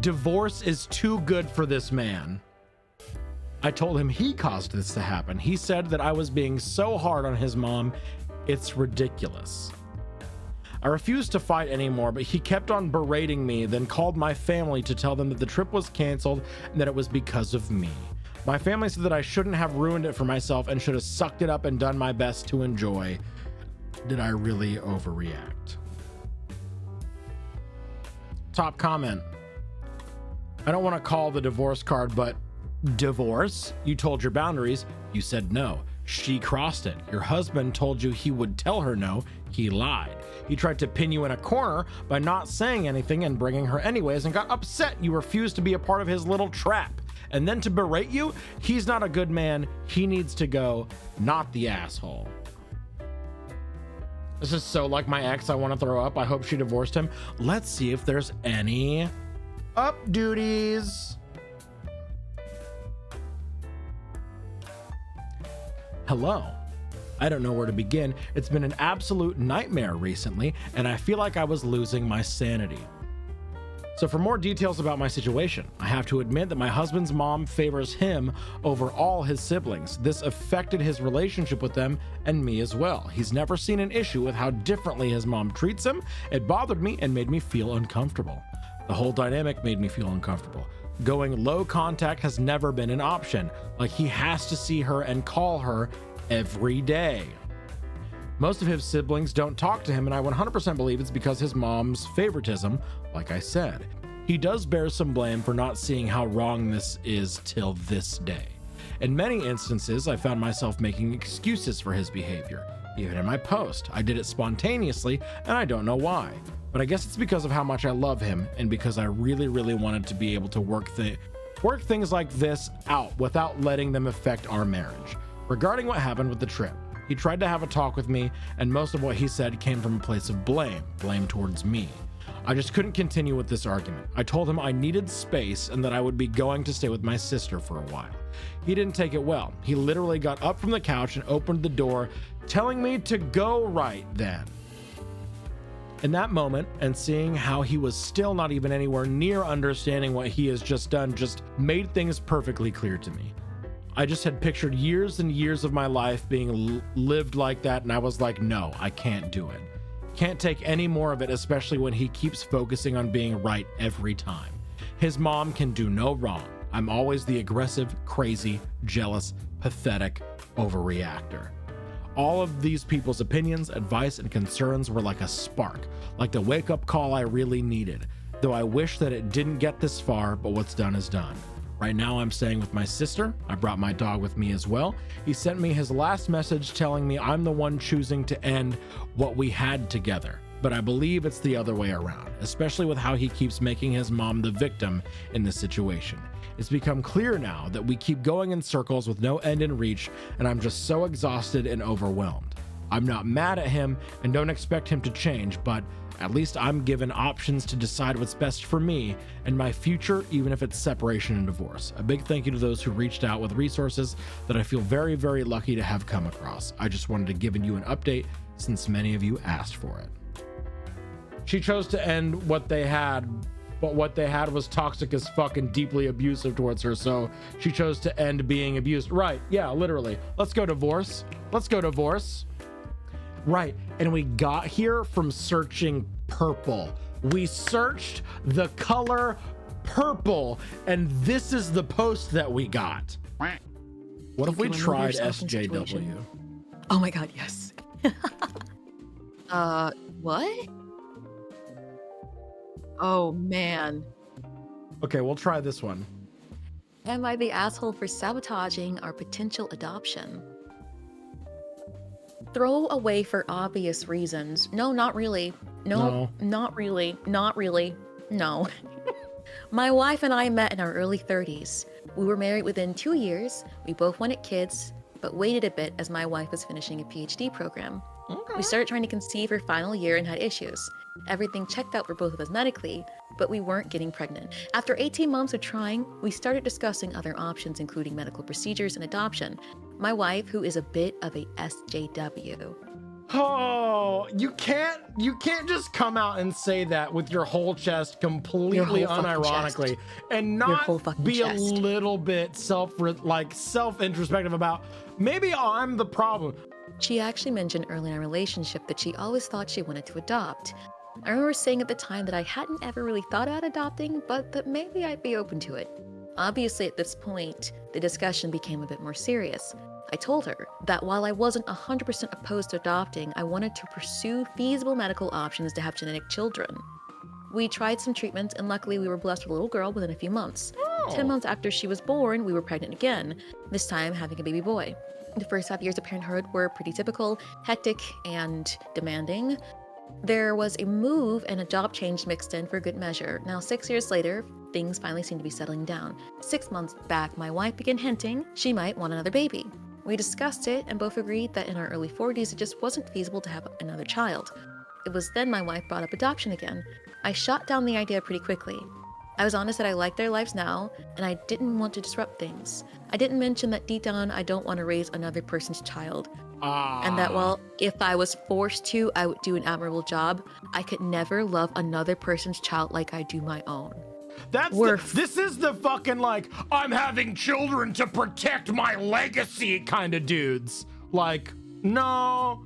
Divorce is too good for this man. I told him he caused this to happen. He said that I was being so hard on his mom, it's ridiculous. I refused to fight anymore, but he kept on berating me, then called my family to tell them that the trip was canceled and that it was because of me. My family said that I shouldn't have ruined it for myself and should have sucked it up and done my best to enjoy. Did I really overreact? Top comment. I don't want to call the divorce card, but divorce? You told your boundaries. You said no. She crossed it. Your husband told you he would tell her no. He lied. He tried to pin you in a corner by not saying anything and bringing her anyways and got upset you refused to be a part of his little trap. And then to berate you, he's not a good man. He needs to go, not the asshole. This is so like my ex. I want to throw up. I hope she divorced him. Let's see if there's any up duties. Hello. I don't know where to begin. It's been an absolute nightmare recently, and I feel like I was losing my sanity. So for more details about my situation, I have to admit that my husband's mom favors him over all his siblings. This affected his relationship with them and me as well. He's never seen an issue with how differently his mom treats him. It bothered me and made me feel uncomfortable. The whole dynamic made me feel uncomfortable. Going low contact has never been an option. Like he has to see her and call her every day. Most of his siblings don't talk to him, and I 100% believe it's because his mom's favoritism, like I said. He does bear some blame for not seeing how wrong this is till this day. In many instances, I found myself making excuses for his behavior. Even in my post, I did it spontaneously, and I don't know why. But I guess it's because of how much I love him, and because I really, really wanted to be able to work things like this out without letting them affect our marriage. Regarding what happened with the trip, he tried to have a talk with me, and most of what he said came from a place of blame towards me. I just couldn't continue with this argument. I told him I needed space and that I would be going to stay with my sister for a while. He didn't take it well. He literally got up from the couch and opened the door, telling me to go right then. In that moment, and seeing how he was still not even anywhere near understanding what he has just done just made things perfectly clear to me. I just had pictured years and years of my life being lived like that, and I was like, no, I can't do it. Can't take any more of it, especially when he keeps focusing on being right every time. His mom can do no wrong. I'm always the aggressive, crazy, jealous, pathetic overreactor. All of these people's opinions, advice, and concerns were like a spark, like the wake-up call I really needed, though I wish that it didn't get this far, but what's done is done. Right now I'm staying with my sister. I brought my dog with me as well. He sent me his last message telling me I'm the one choosing to end what we had together. but I believe it's the other way around, especially with how he keeps making his mom the victim in this situation. It's become clear now that we keep going in circles with no end in reach, and I'm just so exhausted and overwhelmed. I'm not mad at him and don't expect him to change, but at least I'm given options to decide what's best for me and my future, even if it's separation and divorce. A big thank you to those who reached out with resources that I feel very, very lucky to have come across. I just wanted to give you an update since many of you asked for it. She chose to end what they had, but what they had was toxic as fuck and deeply abusive towards her, so she chose to end being abused. Right, yeah, literally. Let's go divorce. Let's go divorce. Right, and we got here from searching purple. We searched the color purple, and this is the post that we got. What if we tried SJW? Oh my god, yes. What? Oh man. Okay, we'll try this one. Am I the asshole for sabotaging our potential adoption? Throw away for obvious reasons. No, not really. No, not really. Not really. No. My wife and I met in our early 30s. We were married within 2 years. We both wanted kids, but waited a bit as my wife was finishing a PhD program. Okay. We started trying to conceive her final year and had issues. Everything checked out for both of us medically, but we weren't getting pregnant. After 18 months of trying, we started discussing other options, including medical procedures and adoption. My wife, who is a bit of a SJW. Oh, you can't just come out and say that with your whole chest completely unironically and not be a little bit self-introspective about maybe I'm the problem. She actually mentioned early in our relationship that she always thought she wanted to adopt. I remember saying at the time that I hadn't ever really thought about adopting, but that maybe I'd be open to it. Obviously, at this point, the discussion became a bit more serious. I told her that while I wasn't 100% opposed to adopting, I wanted to pursue feasible medical options to have genetic children. We tried some treatments, and luckily we were blessed with a little girl within a few months. 10 months after she was born, we were pregnant again, this time having a baby boy. The first 5 years of parenthood were pretty typical, hectic, and demanding. There was a move and a job change mixed in for good measure. Now, 6 years later, things finally seem to be settling down. 6 months back, my wife began hinting she might want another baby. We discussed it and both agreed that in our early 40s, it just wasn't feasible to have another child. It was then my wife brought up adoption again. I shot down the idea pretty quickly. I was honest that I liked their lives now, and I didn't want to disrupt things. I didn't mention that deep down, I don't want to raise another person's child. And that while if I was forced to, I would do an admirable job, I could never love another person's child like I do my own. This is the fucking like, I'm having children to protect my legacy kind of dudes. Like, no.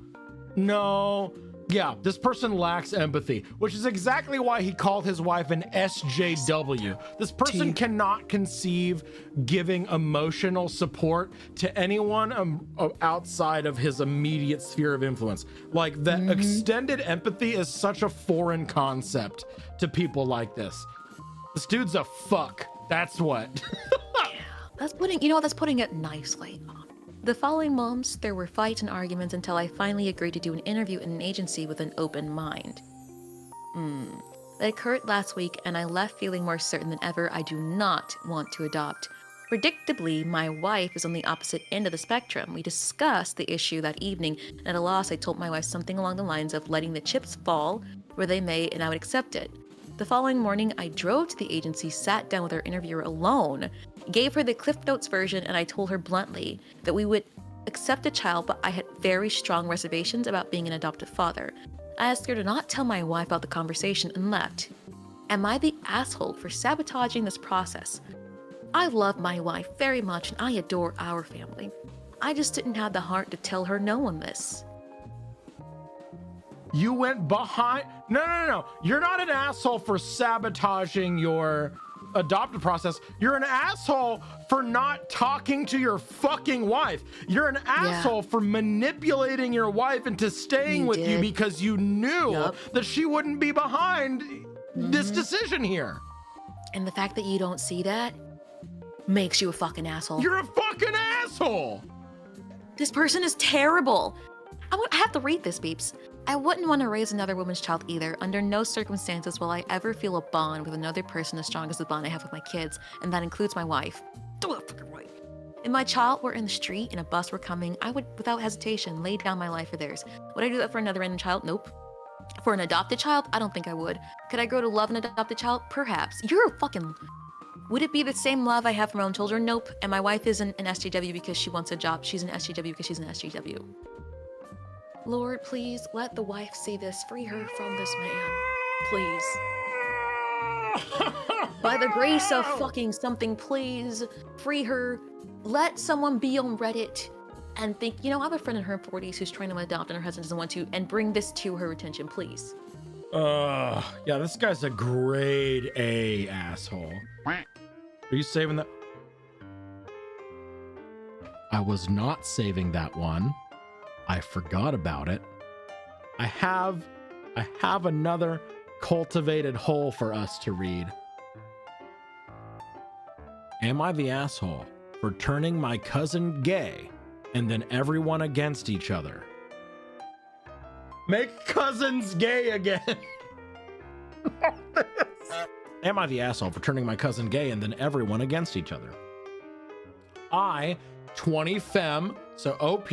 Yeah, this person lacks empathy, which is exactly why he called his wife an SJW. This person cannot conceive giving emotional support to anyone outside of his immediate sphere of influence. Like, the extended empathy is such a foreign concept to people like this. This dude's a fuck. That's what. That's putting it nicely. The following months, there were fights and arguments until I finally agreed to do an interview in an agency with an open mind. That occurred last week, and I left feeling more certain than ever I do not want to adopt. Predictably, my wife is on the opposite end of the spectrum. We discussed the issue that evening, and at a loss, I told my wife something along the lines of letting the chips fall where they may, and I would accept it. The following morning, I drove to the agency, sat down with our interviewer alone, gave her the Cliff Notes version, and I told her bluntly that we would accept a child, but I had very strong reservations about being an adoptive father. I asked her to not tell my wife about the conversation and left. Am I the asshole for sabotaging this process? I love my wife very much and I adore our family. I just didn't have the heart to tell her no on this. You went behind. No. You're not an asshole for sabotaging your adoptive process. You're an asshole for not talking to your fucking wife. You're an asshole for manipulating your wife into staying with you because you knew that she wouldn't be behind this decision here. And the fact that you don't see that makes you a fucking asshole. You're a fucking asshole. This person is terrible. I have to read this, beeps. I wouldn't want to raise another woman's child either. Under no circumstances will I ever feel a bond with another person as strong as the bond I have with my kids, and that includes my wife. If my child were in the street and a bus were coming, I would, without hesitation, lay down my life for theirs. Would I do that for another random child? Nope. For an adopted child? I don't think I would. Could I grow to love an adopted child? Perhaps. You're a fucking... Would it be the same love I have for my own children? Nope. And my wife isn't an SJW because she wants a job. She's an SJW because she's an SJW. Lord, please let the wife see this. Free her from this man. Please. By the grace of fucking something, please. Free her. Let someone be on Reddit and think, you know, I have a friend in her 40s who's trying to adopt and her husband doesn't want to, and bring this to her attention, please. Yeah, this guy's a grade A asshole. Are you saving that? I was not saving that one. I forgot about it. I have another cultivated hole for us to read. Am I the asshole for turning my cousin gay and then everyone against each other? Make cousins gay again. Am I the asshole for turning my cousin gay and then everyone against each other? I, 20 femme, so OP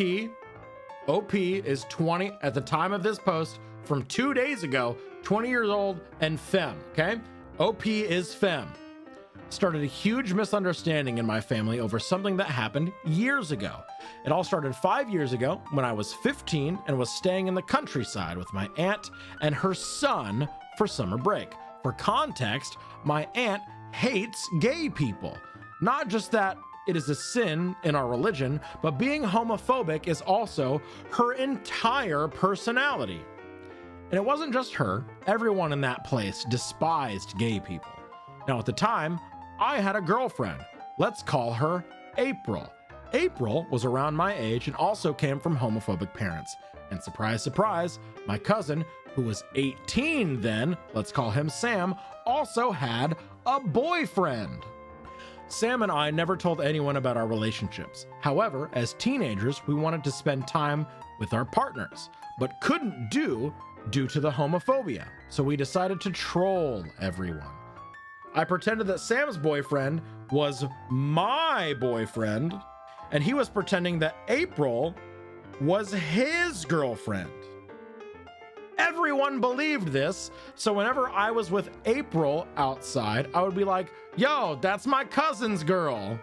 is 20 at the time of this post from 2 days ago, 20 years old and femme, okay? OP is femme. Started a huge misunderstanding in my family over something that happened years ago. It all started 5 years ago when I was 15 and was staying in the countryside with my aunt and her son for summer break. For context, my aunt hates gay people. Not just that it is a sin in our religion, but being homophobic is also her entire personality. And it wasn't just her. Everyone in that place despised gay people. Now, at the time, I had a girlfriend. Let's call her April. April was around my age and also came from homophobic parents. And surprise, surprise, my cousin, who was 18 then, let's call him Sam, also had a boyfriend. Sam and I never told anyone about our relationships. However, as teenagers, we wanted to spend time with our partners, but couldn't due to the homophobia. So we decided to troll everyone. I pretended that Sam's boyfriend was my boyfriend, and he was pretending that April was his girlfriend. Everyone believed this, so whenever I was with April outside, I would be like, yo, that's my cousin's girl.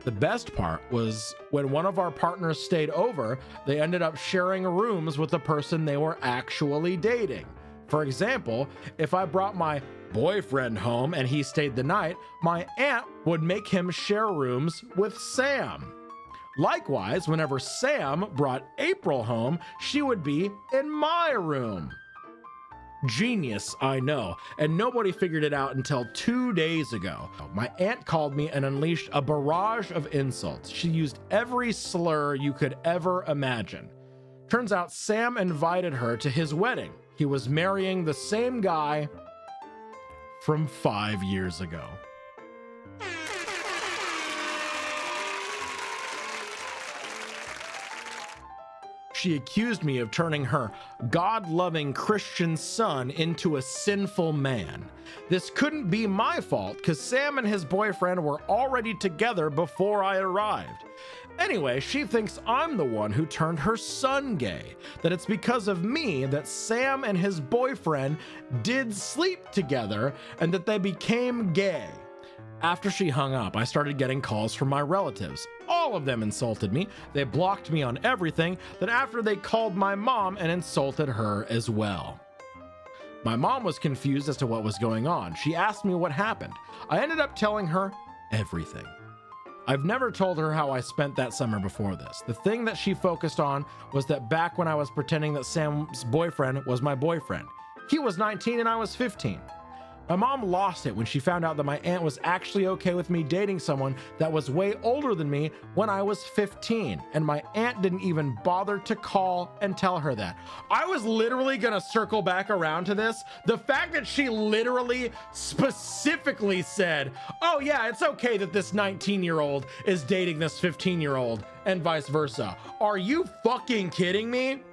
The best part was when one of our partners stayed over, they ended up sharing rooms with the person they were actually dating. For example, if I brought my boyfriend home and he stayed the night, my aunt would make him share rooms with Sam. Likewise, whenever Sam brought April home, she would be in my room. Genius, I know, and nobody figured it out until 2 days ago. My aunt called me and unleashed a barrage of insults. She used every slur you could ever imagine. Turns out Sam invited her to his wedding. He was marrying the same guy from 5 years ago. She accused me of turning her God-loving Christian son into a sinful man. This couldn't be my fault because Sam and his boyfriend were already together before I arrived. Anyway, she thinks I'm the one who turned her son gay, that it's because of me that Sam and his boyfriend did sleep together and that they became gay. After she hung up, I started getting calls from my relatives. All of them insulted me. They blocked me on everything. Then after they called my mom and insulted her as well. My mom was confused as to what was going on. She asked me what happened. I ended up telling her everything. I've never told her how I spent that summer before this. The thing that she focused on was that back when I was pretending that Sam's boyfriend was my boyfriend. He was 19 and I was 15. My mom lost it when she found out that my aunt was actually okay with me dating someone that was way older than me when I was 15, and my aunt didn't even bother to call and tell her that. I was literally gonna circle back around to this. The fact that she literally specifically said, oh yeah, it's okay that this 19-year-old is dating this 15-year-old and vice versa. Are you fucking kidding me?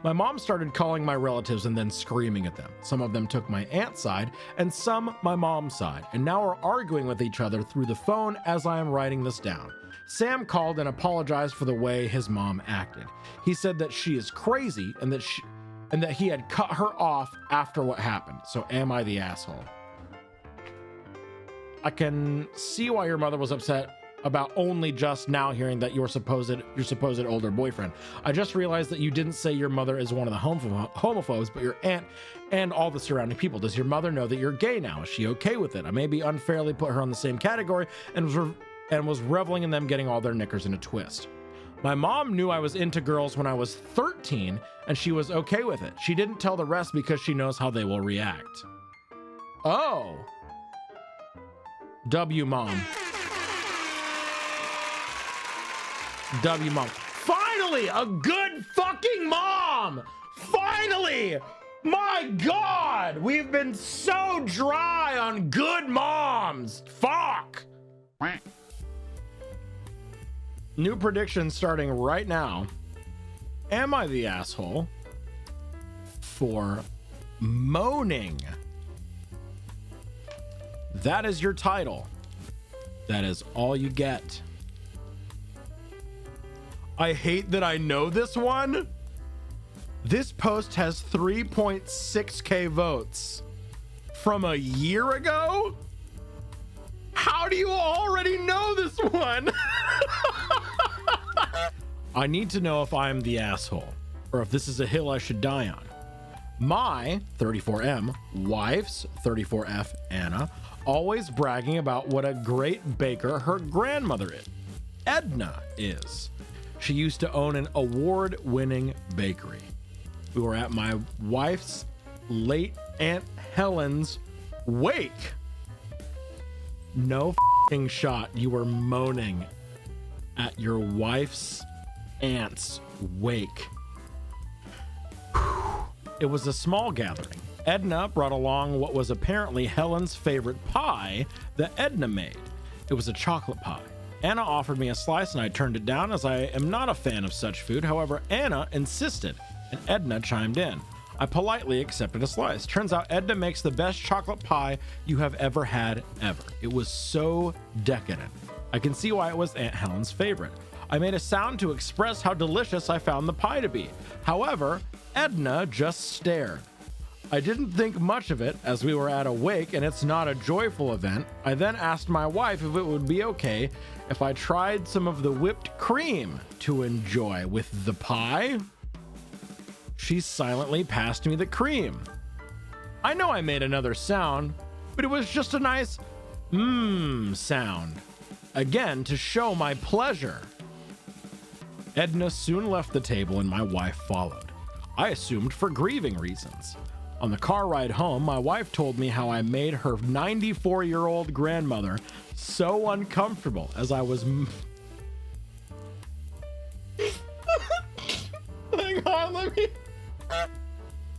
My mom started calling my relatives and then screaming at them. Some of them took my aunt's side and some my mom's side, and now are arguing with each other through the phone as I am writing this down. Sam called and apologized for the way his mom acted. He said that she is crazy and that he had cut her off after what happened. So am I the asshole? I can see why your mother was upset about only just now hearing that your supposed older boyfriend. I just realized that you didn't say your mother is one of the homophobes, but your aunt and all the surrounding people. Does your mother know that you're gay now? Is she okay with it? I maybe unfairly put her on the same category and was reveling in them getting all their knickers in a twist. My mom knew I was into girls when I was 13 and she was okay with it. She didn't tell the rest because she knows how they will react. Oh. W mom. W mom. Finally, a good fucking mom. Finally. My God, we've been so dry on good moms. Fuck. New prediction starting right now. Am I the asshole for moaning? That is your title. That is all you get. I hate that I know this one. This post has 3.6k votes from a year ago. How do you already know this one? I need to know if I'm the asshole or if this is a hill I should die on. My 34M wife's 34F Anna always bragging about what a great baker her grandmother is. Edna is. She used to own an award-winning bakery. We were at my wife's late Aunt Helen's wake. No f***ing shot. You were moaning at your wife's aunt's wake. It was a small gathering. Edna brought along what was apparently Helen's favorite pie that Edna made. It was a chocolate pie. Anna offered me a slice and I turned it down as I am not a fan of such food. However, Anna insisted and Edna chimed in. I politely accepted a slice. Turns out Edna makes the best chocolate pie you have ever had ever. It was so decadent. I can see why it was Aunt Helen's favorite. I made a sound to express how delicious I found the pie to be. However, Edna just stared. I didn't think much of it as we were at a wake and it's not a joyful event. I then asked my wife if it would be okay if I tried some of the whipped cream to enjoy with the pie. She silently passed me the cream. I know I made another sound, but it was just a nice sound. Again, to show my pleasure. Edna soon left the table and my wife followed. I assumed for grieving reasons. On the car ride home, my wife told me how I made her 94-year-old grandmother so uncomfortable as I was... Hang on, let me...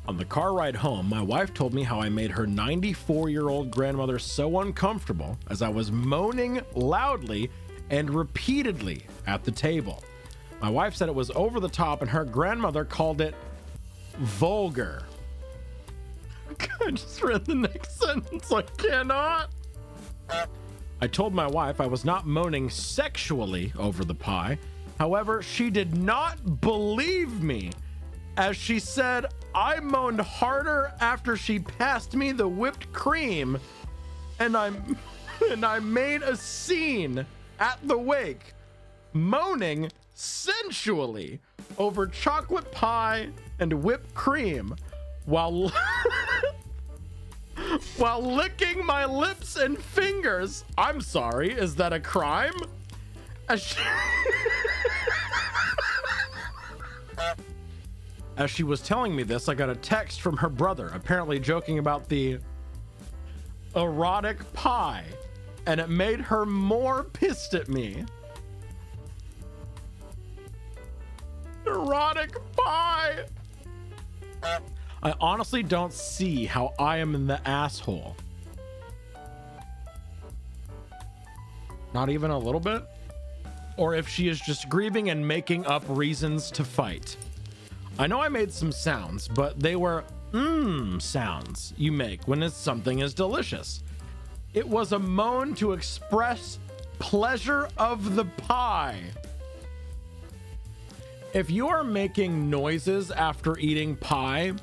On the car ride home, my wife told me how I made her 94-year-old grandmother so uncomfortable as I was moaning loudly and repeatedly at the table. My wife said it was over the top and her grandmother called it vulgar. I just read the next sentence. I cannot. I told my wife I was not moaning sexually over the pie. However, she did not believe me, as she said I moaned harder after she passed me the whipped cream, and I made a scene at the wake, moaning sensually over chocolate pie and whipped cream while while licking my lips and fingers. I'm sorry, is that a crime? As she was telling me this, I got a text from her brother, apparently joking about the erotic pie, and it made her more pissed at me. Erotic pie. I honestly don't see how I am in the asshole. Not even a little bit? Or if she is just grieving and making up reasons to fight. I know I made some sounds, but they were sounds you make when something is delicious. It was a moan to express pleasure of the pie. If you are making noises after eating pie,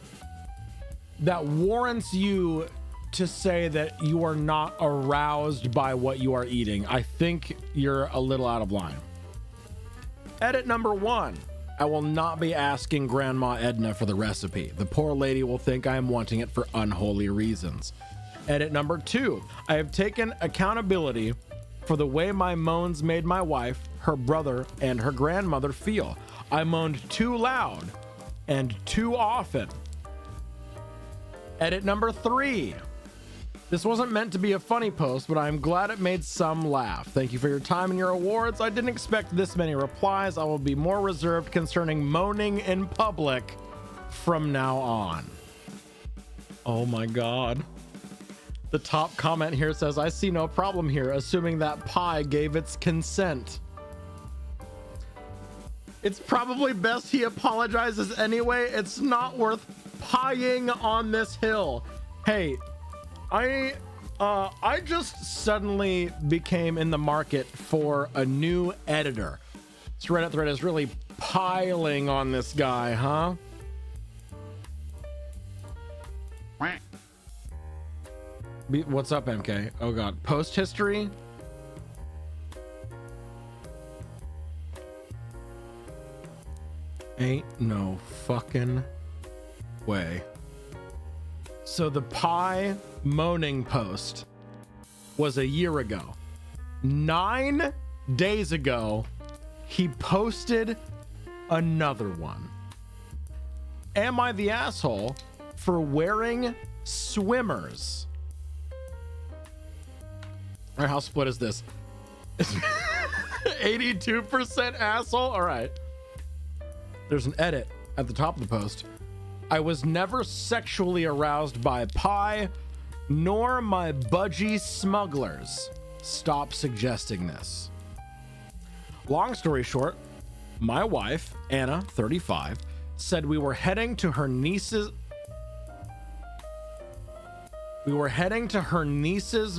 that warrants you to say that you are not aroused by what you are eating. I think you're a little out of line. Edit number 1. I will not be asking Grandma Edna for the recipe. The poor lady will think I am wanting it for unholy reasons. Edit number 2. I have taken accountability for the way my moans made my wife, her brother, and her grandmother feel. I moaned too loud and too often. Edit number 3. This wasn't meant to be a funny post, but I'm glad it made some laugh. Thank you for your time and your awards. I didn't expect this many replies. I will be more reserved concerning moaning in public from now on. Oh my God. The top comment here says, I see no problem here, assuming that pie gave its consent. It's probably best he apologizes anyway. It's not worth pieing on this hill. Hey, I just suddenly became in the market for a new editor. This Reddit thread is really piling on this guy, huh? What's up, MK? Oh God, post history. Ain't no fucking way. So the pie moaning post was a year ago. 9 days ago, he posted another one. Am I the asshole for wearing swimmers? Or how split is this? 82% asshole? All right. There's an edit at the top of the post. I was never sexually aroused by pie, nor my budgie smugglers. Stop suggesting this. Long story short, my wife, Anna, 35, said we were heading to her niece's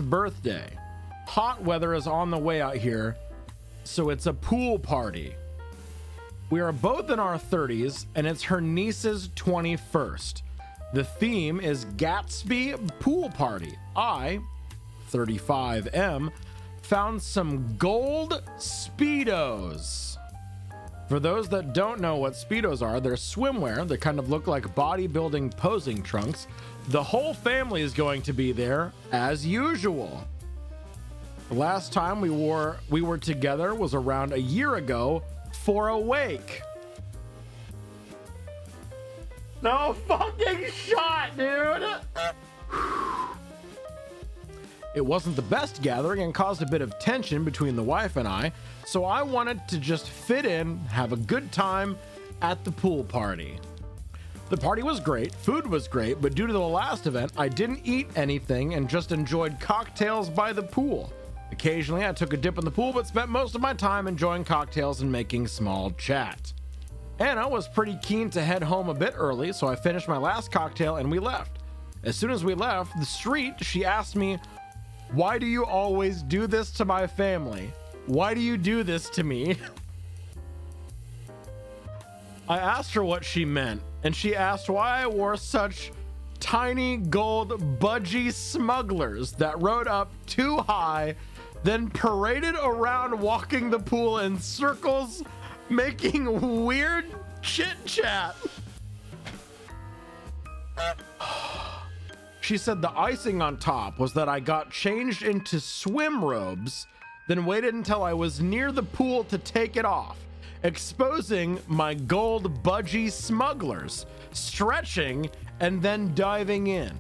birthday. Hot weather is on the way out here, so it's a pool party. We are both in our 30s, and it's her niece's 21st. The theme is Gatsby Pool Party. I, 35M, found some gold Speedos. For those that don't know what Speedos are, they're swimwear that kind of look like bodybuilding posing trunks. The whole family is going to be there, as usual. The last time we were together was around a year ago, for a wake. No fucking shot, dude. It wasn't the best gathering and caused a bit of tension between the wife and I, so I wanted to just fit in, have a good time at the pool party. The party was great, food was great, but due to the last event, I didn't eat anything and just enjoyed cocktails by the pool. Occasionally, I took a dip in the pool, but spent most of my time enjoying cocktails and making small chat. Anna was pretty keen to head home a bit early, so I finished my last cocktail and we left. As soon as we left the street, she asked me, "Why do you always do this to my family? Why do you do this to me?" I asked her what she meant, and she asked why I wore such tiny gold budgie smugglers that rode up too high, then paraded around walking the pool in circles, making weird chit chat. She said the icing on top was that I got changed into swim robes, then waited until I was near the pool to take it off, exposing my gold budgie smugglers, stretching, and then diving in.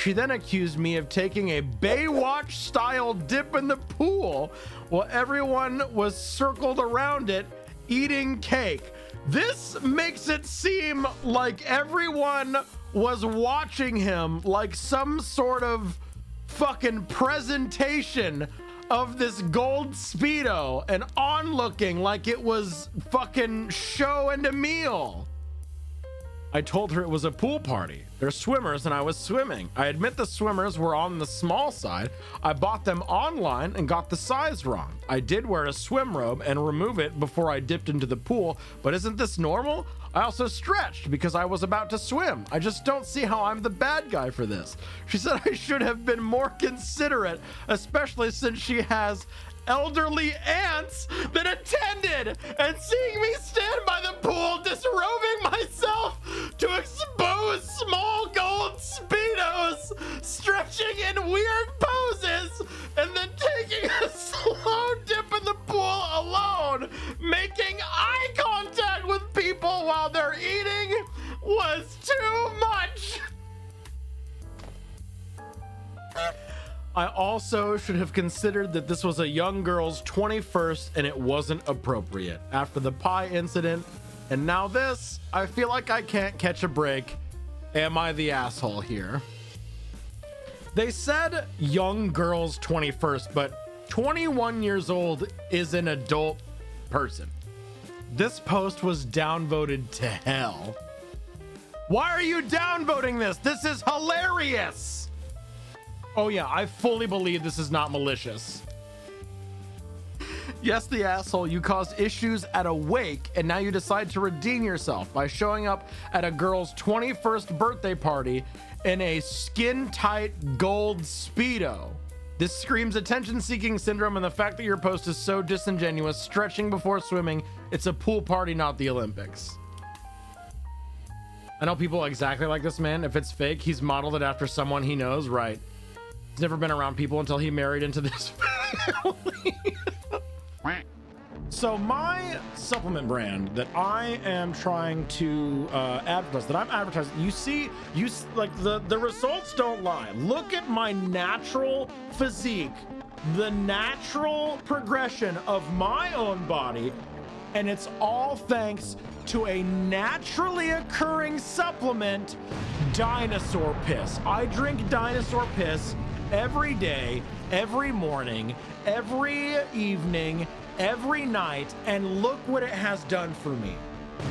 She then accused me of taking a Baywatch style dip in the pool while everyone was circled around it eating cake. This makes it seem like everyone was watching him like some sort of fucking presentation of this gold Speedo and onlooking like it was fucking show and a meal. I told her it was a pool party. They're swimmers and I was swimming. I admit the swimmers were on the small side. I bought them online and got the size wrong. I did wear a swim robe and remove it before I dipped into the pool, but isn't this normal? I also stretched because I was about to swim. I just don't see how I'm the bad guy for this. She said I should have been more considerate, especially since she has elderly aunts that attended, and seeing me stand by the pool disrobing myself to expose small gold Speedos, stretching in weird poses, and then taking a slow dip in the pool alone, making eye contact with people while they're eating was too much. I also should have considered that this was a young girl's 21st and it wasn't appropriate. After the pie incident and now this, I feel like I can't catch a break. Am I the asshole here? They said young girl's 21st, but 21 years old is an adult person. This post was downvoted to hell. Why are you downvoting this? This is hilarious. Oh yeah, I fully believe this is not malicious. Yes, the asshole, you caused issues at a wake and now you decide to redeem yourself by showing up at a girl's 21st birthday party in a skin-tight gold Speedo. This screams attention-seeking syndrome, and the fact that your post is so disingenuous, stretching before swimming. It's a pool party, not the Olympics. I know people exactly like this man. If it's fake, he's modeled it after someone he knows, right? He's never been around people until he married into this family. So my supplement brand that I am trying to advertise, that I'm advertising, you like the results don't lie. Look at my natural physique, the natural progression of my own body, and it's all thanks to a naturally occurring supplement, dinosaur piss. I drink dinosaur piss every day, every morning, every evening, every night, and look what it has done for me.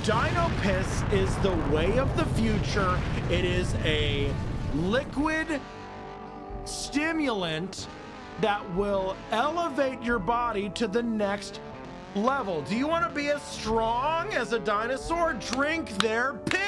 Dino piss is the way of the future. It is a liquid stimulant that will elevate your body to the next level. Do you want to be as strong as a dinosaur? Drink their piss.